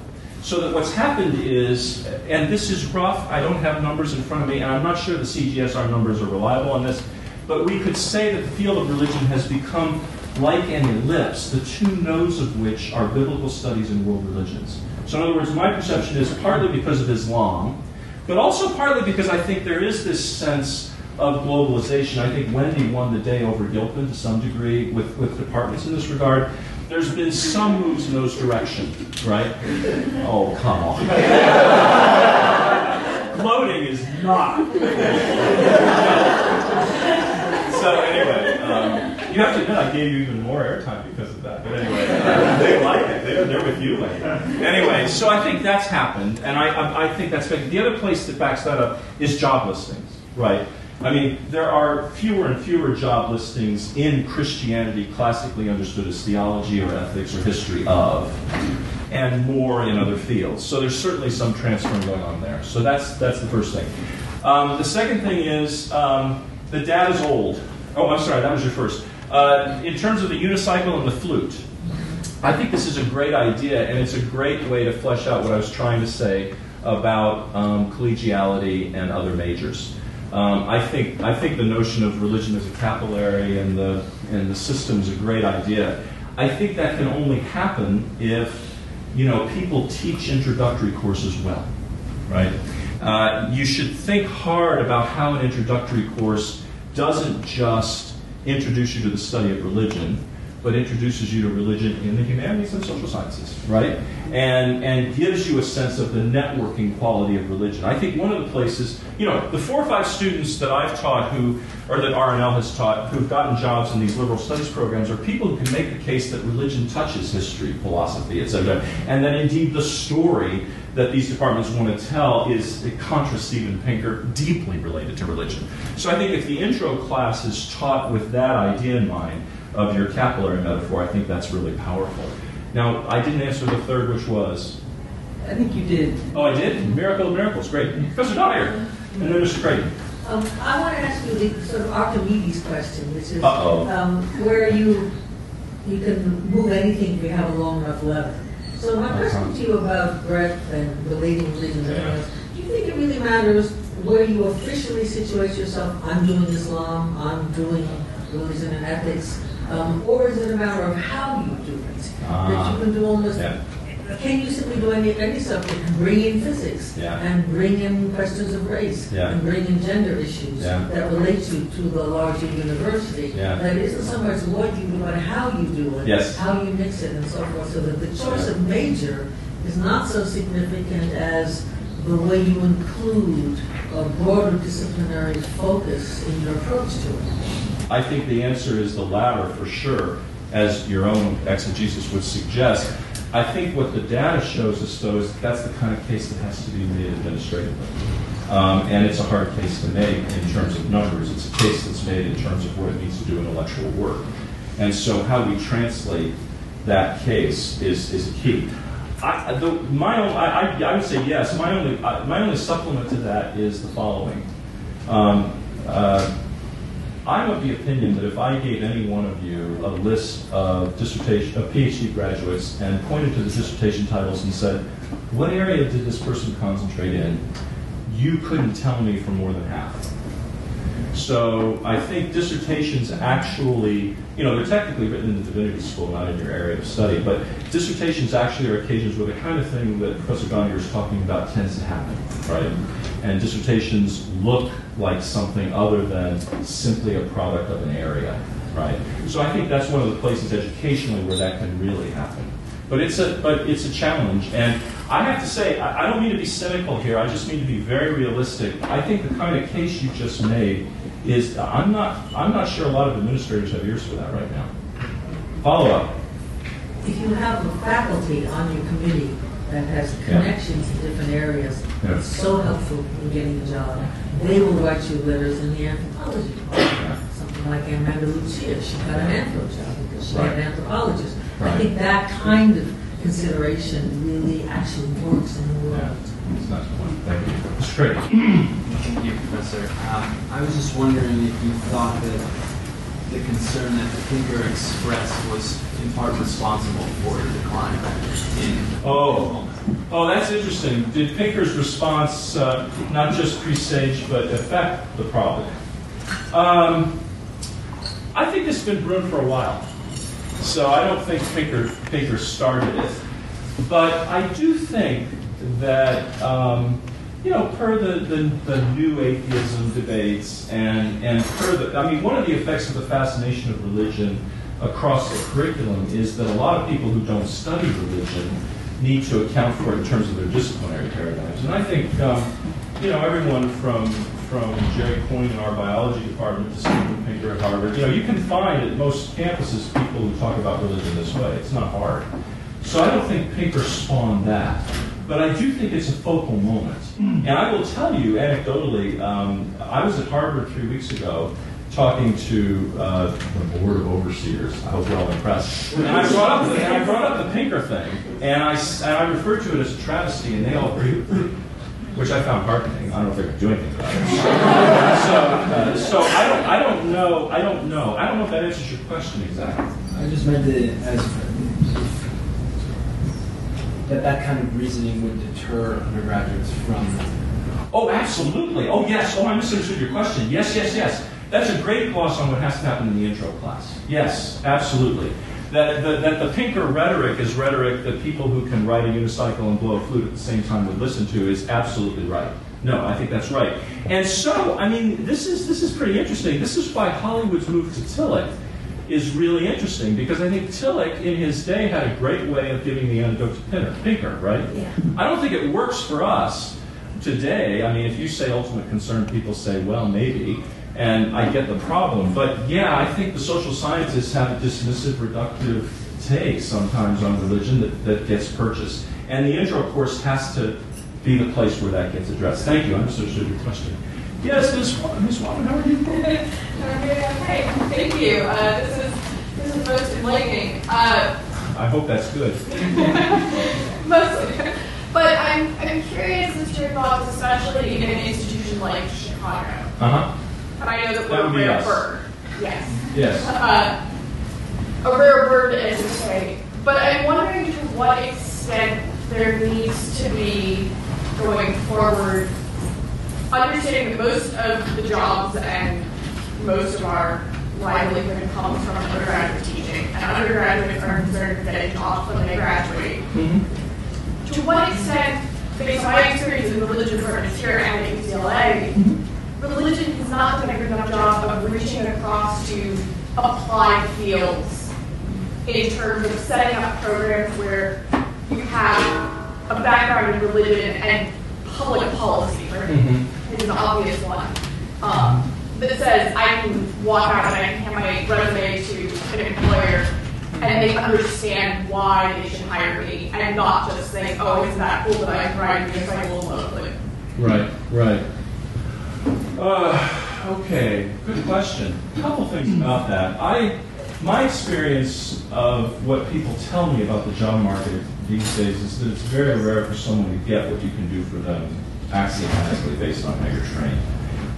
Speaker 3: So that what's happened is, and this is rough, I don't have numbers in front of me, and I'm not sure the CGSR numbers are reliable on this, but we could say that the field of religion has become like an ellipse, the two nodes of which are biblical studies and world religions. So in other words, my perception is partly because of Islam, but also partly because I think there is this sense of globalization. I think Wendy won the day over Gilpin to some degree with departments in this regard. There's been some moves in those directions, right? Oh, come on. Floating is not. So anyway, you have to admit I gave you even more airtime because of that. But anyway, they like it. They're with you later. Anyway, so I think that's happened, and I think that's big. The other place that backs that up is job listings, right? I mean, there are fewer and fewer job listings in Christianity, classically understood as theology or ethics or history of, and more in other fields. So there's certainly some transfer going on there. So that's the first thing. The second thing is the data's old. Oh, I'm sorry, that was your first. In terms of the unicycle and the flute, I think this is a great idea, and it's a great way to flesh out what I was trying to say about collegiality and other majors. I think the notion of religion as a capillary and the system is a great idea. I think that can only happen if people teach introductory courses well, right? You should think hard about how an introductory course doesn't just introduce you to the study of religion, but introduces you to religion in the humanities and social sciences, right? And gives you a sense of the networking quality of religion. I think one of the places, the 4 or 5 students that I've taught or that RNL has taught who've gotten jobs in these liberal studies programs are people who can make the case that religion touches history, philosophy, etc. And that indeed the story that these departments want to tell is, contra Steven Pinker, deeply related to religion. So I think if the intro class is taught with that idea in mind, of your capillary metaphor, I think that's really powerful. Now, I didn't answer the third, which was?
Speaker 6: I think you did.
Speaker 3: Oh, I did? Miracle of Miracles, great. Professor Dyer, and then Mr. Creighton.
Speaker 7: I want to ask you the sort of Archimedes question, which is where you can move anything if you have a long enough lever. So my question to you about breadth and relating religions and everything else, do you think it really matters where you officially situate yourself? I'm doing Islam, I'm doing religion and ethics, or is it a matter of how you do it? That you can do almost, can you simply do any subject and bring in physics, and bring in questions of race, and bring in gender issues that relate you to the larger university? That isn't so much what you do, but how you do it, how you mix it, and so forth, so that the choice of major is not so significant as the way you include a broader disciplinary focus in your approach to it.
Speaker 3: I think the answer is the latter for sure, as your own exegesis would suggest. I think what the data shows us, though, is that's the kind of case that has to be made administratively. And it's a hard case to make in terms of numbers. It's a case that's made in terms of what it means to do intellectual work. And so how we translate that case is key. I would say yes. My only supplement to that is the following. I'm of the opinion that if I gave any one of you a list of PhD graduates and pointed to the dissertation titles and said, what area did this person concentrate in? You couldn't tell me for more than half. So I think dissertations actually, they're technically written in the Divinity School, not in your area of study, but dissertations actually are occasions where the kind of thing that Professor Donnier is talking about tends to happen, right? And dissertations look like something other than simply a product of an area, right? So I think that's one of the places educationally where that can really happen. But it's a challenge, and I have to say, I don't mean to be cynical here. I just mean to be very realistic. I think the kind of case you just made is I'm not sure a lot of administrators have ears for that right now. Follow up.
Speaker 7: If you have a faculty on your committee that has connections in different areas, it's so helpful in getting a job. They will write you letters in the anthropology department. Something like Amanda Lucia, she got an anthro job because she had an anthropologist. I think that kind of consideration really actually works in the world.
Speaker 3: That's a nice point. Thank you. That's great.
Speaker 8: Thank you, Professor. I was just wondering if you thought that the concern that the Pinker expressed was in part responsible for the decline in
Speaker 3: Oh, that's interesting. Did Pinker's response not just presage but affect the problem? I think this has been brewing for a while. So I don't think Pinker started it. But I do think that, per the new atheism debates and per the, one of the effects of the fascination of religion across the curriculum is that a lot of people who don't study religion need to account for it in terms of their disciplinary paradigms. And I think, everyone from Jerry Coyne in our biology department to Stephen Pinker at Harvard, you can find at most campuses people who talk about religion this way. It's not hard. So I don't think Pinker spawned that. But I do think it's a focal moment. And I will tell you, anecdotally, I was at Harvard 3 weeks ago talking to the board of overseers. I hope you're all impressed. And I brought up the Pinker thing, and I referred to it as a travesty, and they all agreed with me, which I found heartening. I don't know if they could do anything about it. So I don't know if that answers your question exactly.
Speaker 8: I just meant that kind of reasoning would deter undergraduates from...
Speaker 3: Oh, absolutely. Oh, yes. Oh, I misunderstood your question. Yes. That's a great gloss on what has to happen in the intro class. Yes, absolutely. That the Pinker rhetoric is rhetoric that people who can write a unicycle and blow a flute at the same time would listen to is absolutely right. No, I think that's right. And so, this is pretty interesting. This is why Hollywood's move to Tillich is really interesting, because I think Tillich, in his day, had a great way of giving the antidote to Pinker, right? Yeah. I don't think it works for us today. If you say ultimate concern, people say, well, maybe. And I get the problem. But yeah, I think the social scientists have a dismissive, reductive take sometimes on religion that gets purchased. And the intro course has to be the place where that gets addressed. Thank you. I understood your question. Yes, Ms. Wallman, how are you?
Speaker 2: Okay, thank you. This is most enlightening.
Speaker 3: I hope that's good.
Speaker 2: Mostly. But I'm curious as to your thoughts, especially in an institution like Chicago.
Speaker 3: Uh-huh.
Speaker 2: And I know that we're a rare bird.
Speaker 3: Yes.
Speaker 2: A rare bird, as you say. But I'm wondering to what extent there needs to be, going forward, understanding that most of the jobs and most of our livelihood comes from undergraduate teaching, and undergraduates are concerned with getting jobs when they graduate. Mm-hmm. To what extent, based on my experience in the religion departments here and at UCLA, religion has not done a good enough job of reaching across to applied fields in terms of setting up programs where you have a background in religion and public policy, right? Mm-hmm. It's an obvious one. That says I can walk out and I can hand my resume to an employer and they understand why they should hire me and not just think, oh, isn't that cool that I can ride a unicycle locally?
Speaker 3: Right. Okay, good question. A couple things about that. My experience of what people tell me about the job market these days is that it's very rare for someone to get what you can do for them axiomatically based on how you're trained.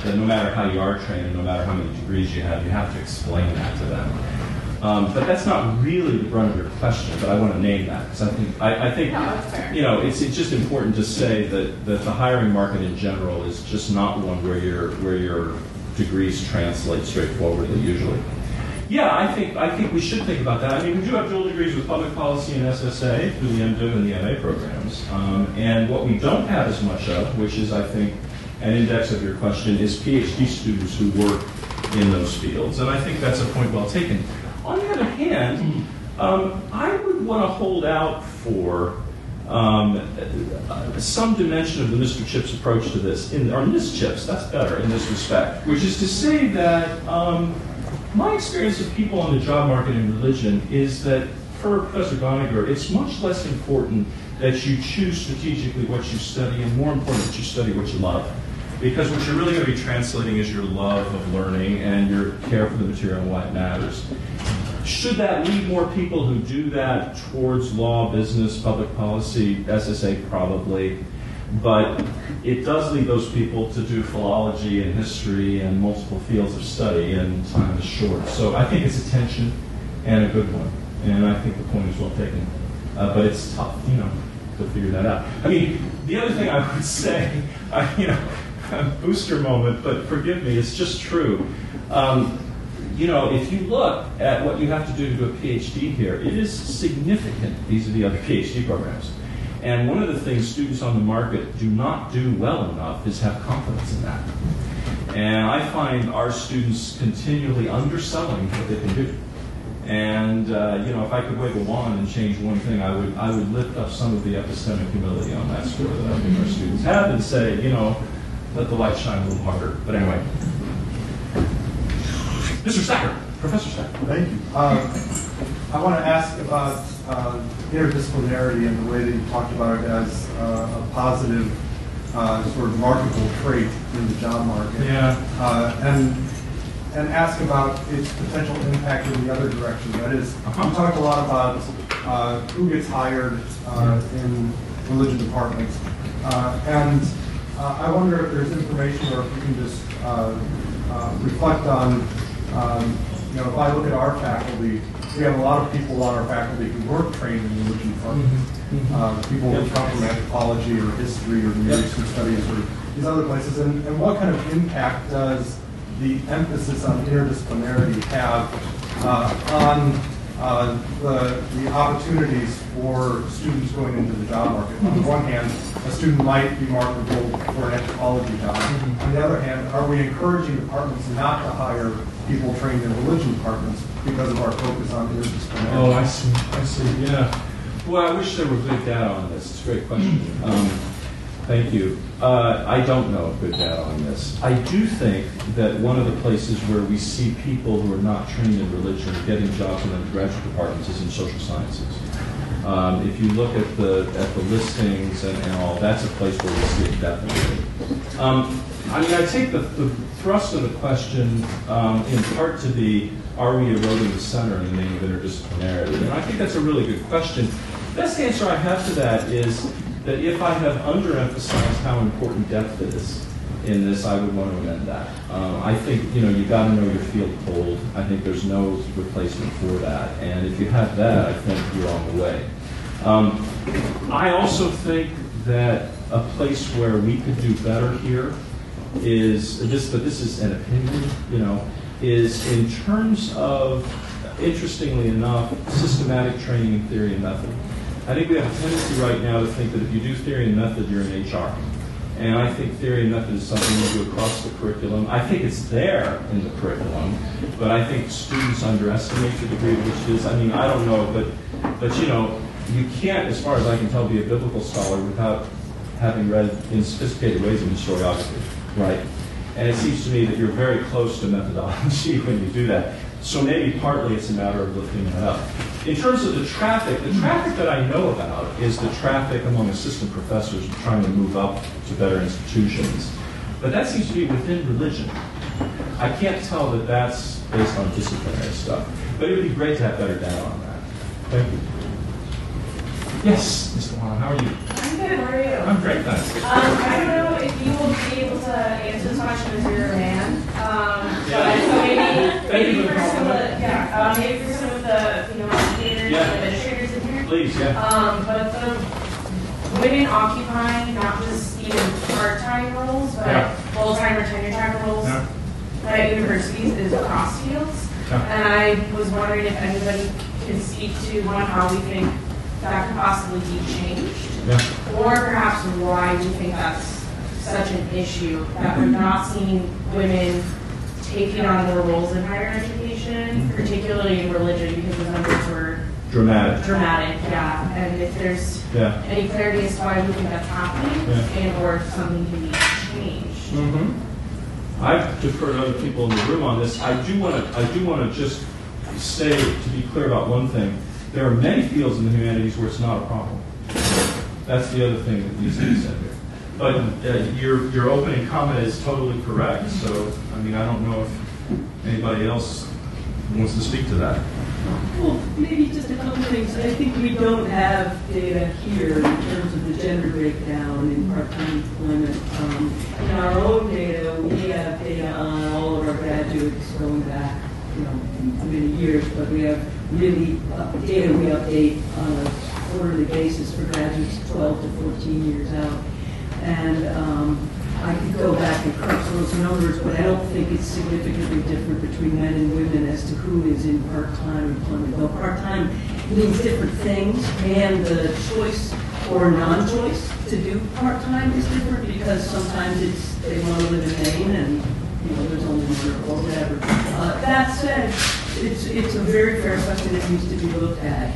Speaker 3: That no matter how you are trained and no matter how many degrees you have to explain that to them. But that's not really the brunt of your question, but I want to name that because I think it's just important to say that the hiring market in general is just not one where your degrees translate straightforwardly usually. Yeah, I think we should think about that. We do have dual degrees with public policy and SSA through the MDiv and the MA programs. And what we don't have as much of, which is, I think, an index of your question, is PhD students who work in those fields. And I think that's a point well taken. On the other hand, I would would want to hold out for some dimension of the Mr. Chips approach to this, or Ms. Chips, that's better in this respect, which is to say that my experience of people on the job market in religion is that for Professor Goniger, it's much less important that you choose strategically what you study, and more important that you study what you love. Because what you're really going to be translating is your love of learning and your care for the material and why it matters. Should that lead more people who do that towards law, business, public policy, SSA? Probably. But it does lead those people to do philology and history and multiple fields of study, and time is short. So I think it's a tension and a good one. And I think the point is well taken. But it's tough, to figure that out. I mean, the other thing I would say, booster moment, but forgive me, it's just true. If you look at what you have to do a PhD here, it is significant vis-a-vis other PhD programs. And one of the things students on the market do not do well enough is have confidence in that. And I find our students continually underselling what they can do. And if I could wave a wand and change one thing, I would lift up some of the epistemic humility on that score that I think our students have and say, let the light shine a little harder. But anyway, Mr. Stacker, Professor Stacker.
Speaker 9: Thank you. I want to ask about interdisciplinarity and the way that you talked about it as a positive sort of marketable trait in the job market.
Speaker 3: Yeah.
Speaker 9: And ask about its potential impact in the other direction. That is, we talk a lot about who gets hired in religion departments. And I wonder if there's information, or if you can just reflect on, if I look at our faculty, we have a lot of people on our faculty who weren't trained in religion departments. People who come from anthropology or history or Near Eastern studies or these other places. And what kind of impact does the emphasis on interdisciplinarity have on the opportunities for students going into the job market? On the one hand, a student might be marketable for an anthropology job. On the other hand, are we encouraging departments not to hire people trained in religion departments because of our focus on interdisciplinarity?
Speaker 3: Oh, I see, yeah. Well, I wish there were good data on this. It's a great question. Thank you. I don't know good data on this. I do think that one of the places where we see people who are not trained in religion getting jobs in undergraduate departments is in social sciences. If you look at the listings and all, that's a place where we see it definitely. I take the thrust of the question in part to be, are we eroding the center in the name of interdisciplinarity? And I think that's a really good question. The best answer I have to that is that if I have underemphasized how important depth is in this, I would want to amend that. I think you got to know your field cold. I think there's no replacement for that, and if you have that, I think you're on the way. I also think that a place where we could do better here is this, but this is an opinion. Is in terms of, interestingly enough, systematic training in theory and method. I think we have a tendency right now to think that if you do theory and method, you're in HR. And I think theory and method is something you do across the curriculum. I think it's there in the curriculum, but I think students underestimate the degree to which it is. I mean, I don't know, but you can't, as far as I can tell, be a biblical scholar without having read in sophisticated ways in historiography, right? And it seems to me that you're very close to methodology when you do that. So maybe partly it's a matter of lifting it up. In terms of the traffic that I know about is the traffic among assistant professors trying to move up to better institutions. But that seems to be within religion. I can't tell that that's based on disciplinary stuff. But it would be great to have better data on that. Thank you. Yes, Mr. Juan, how are you?
Speaker 10: I'm good, how are you?
Speaker 3: I'm great, thanks.
Speaker 10: I don't know if you will be able to answer this question as you're a man. Maybe for some of the educators and administrators in here.
Speaker 3: Please,
Speaker 10: but the women occupying not just even part-time roles, but full-time or tenure-time roles at universities is across fields. And I was wondering if anybody can speak to how we think that could possibly be changed, or perhaps why we think that's such an issue, that we're not seeing women taking on more roles in higher education, particularly in religion, because the numbers were
Speaker 3: Dramatic.
Speaker 10: Yeah. And if there's any clarity as to why we think that's happening, and or if something can be changed.
Speaker 3: Mm-hmm. I've deferred to other people in the room on this. I do want to just say, to be clear about one thing, there are many fields in the humanities where it's not a problem. That's the other thing that needs to be said here. But your opening comment is totally correct. So, I mean, I don't know if anybody else wants to speak to that.
Speaker 6: Well, maybe just a couple things. I think we don't have data here in terms of the gender breakdown in part-time employment. In our own data, we have data on all of our graduates going back, many years, but we have really data we update on a quarterly basis for graduates 12 to 14 years out. And I could go back and crunch those numbers, but I don't think it's significantly different between men and women as to who is in part-time employment. Though part-time means different things, and the choice or non-choice to do part-time is different because sometimes they want to live in Maine and there's only one or whatever. That said, it's a very fair question that needs to be looked at.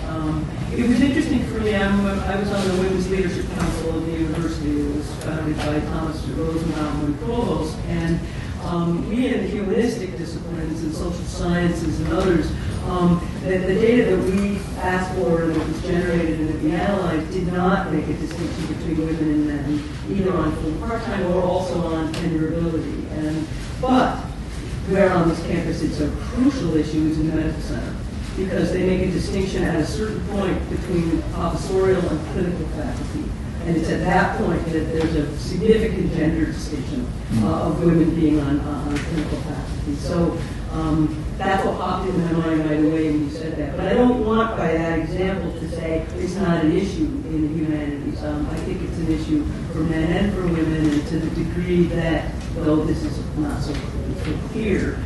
Speaker 6: It was interesting for me. I was on the Women's Leadership Council of the university. It was founded by Thomas Rosengarten and Provost, and we in the humanistic disciplines and social sciences and others, the data that we asked for and that was generated and that we analyzed did not make a distinction between women and men, either on full part-time or also on tenurability. But where on this campus it's a crucial issue is in the medical center, because they make a distinction at a certain point between professorial and clinical faculty. And it's at that point that there's a significant gender distinction of women being on clinical faculty. So that's what popped in my mind right away when you said that. But I don't want, by that example, to say it's not an issue in the humanities. I think it's an issue for men and for women, and to the degree that, though this is not so clear,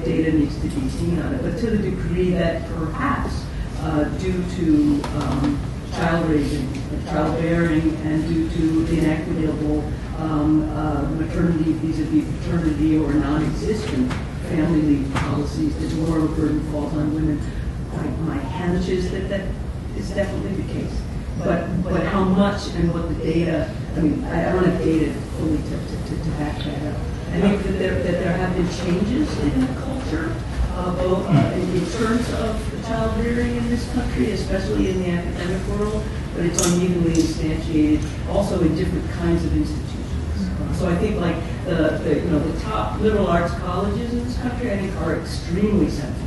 Speaker 6: data needs to be seen on it. But to the degree that perhaps due to child raising, childbearing, and due to inequitable maternity vis-a-vis paternity or non-existent family leave policies, that more of a burden falls on women. My hunch is that is definitely the case. But how much and what the data, I don't have data fully to back that up. I think that there have been changes in the culture, both in terms of the child rearing in this country, especially in the academic world, but it's unevenly instantiated also in different kinds of institutions. So I think like the top liberal arts colleges in this country, I think, are extremely sensitive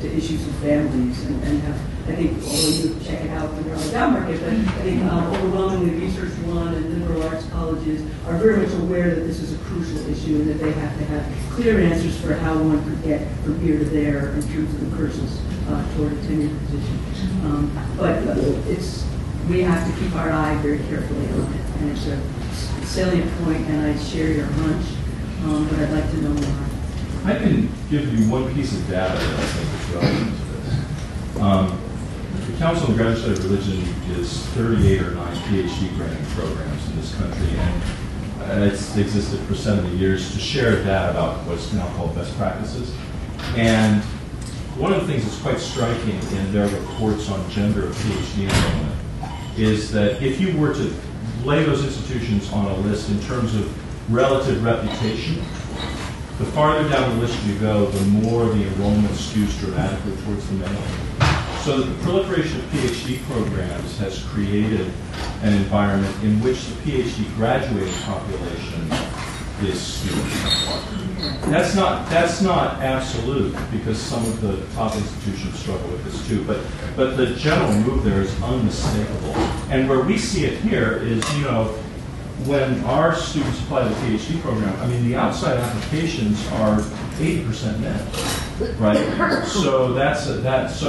Speaker 6: to issues of families and have, I think, although you check it out through the job market, but I think overwhelmingly Research One and liberal arts colleges are very much aware that this is a crucial issue and that they have to have clear answers for how one could get from here to there in terms of incursions toward a tenured position. But we have to keep our eye very carefully on it, and it's a salient point, and I share your hunch, but I'd like to know more.
Speaker 3: I can give you one piece of data that I think is relevant to this. The Council on Graduate Study of Religion is 38 or 9 PhD granting programs in this country, and it's existed for 70 years to share data about what's now called best practices. And one of the things that's quite striking in their reports on gender of PhD enrollment is that if you were to lay those institutions on a list in terms of relative reputation, the farther down the list you go, the more the enrollment skews dramatically towards the male. So the proliferation of PhD programs has created an environment in which the PhD graduating population is skewed. That's not absolute, because some of the top institutions struggle with this too, but the general move there is unmistakable. And where we see it here is, when our students apply to the PhD program, the outside applications are 80% men, right? So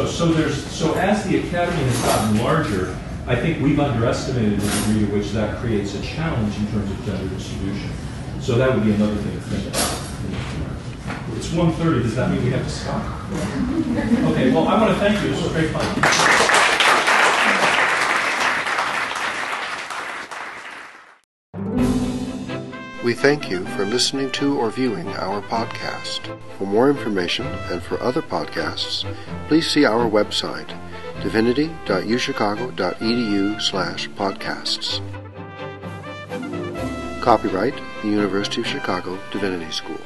Speaker 3: so as the academy has gotten larger, I think we've underestimated the degree to which that creates a challenge in terms of gender distribution. So that would be another thing to think about. It's 1:30. Does that mean we have to stop? Okay. Well, I want to thank you. This was great fun.
Speaker 1: We thank you for listening to or viewing our podcast. For more information and for other podcasts, please see our website, divinity.uchicago.edu/podcasts. Copyright the University of Chicago Divinity School.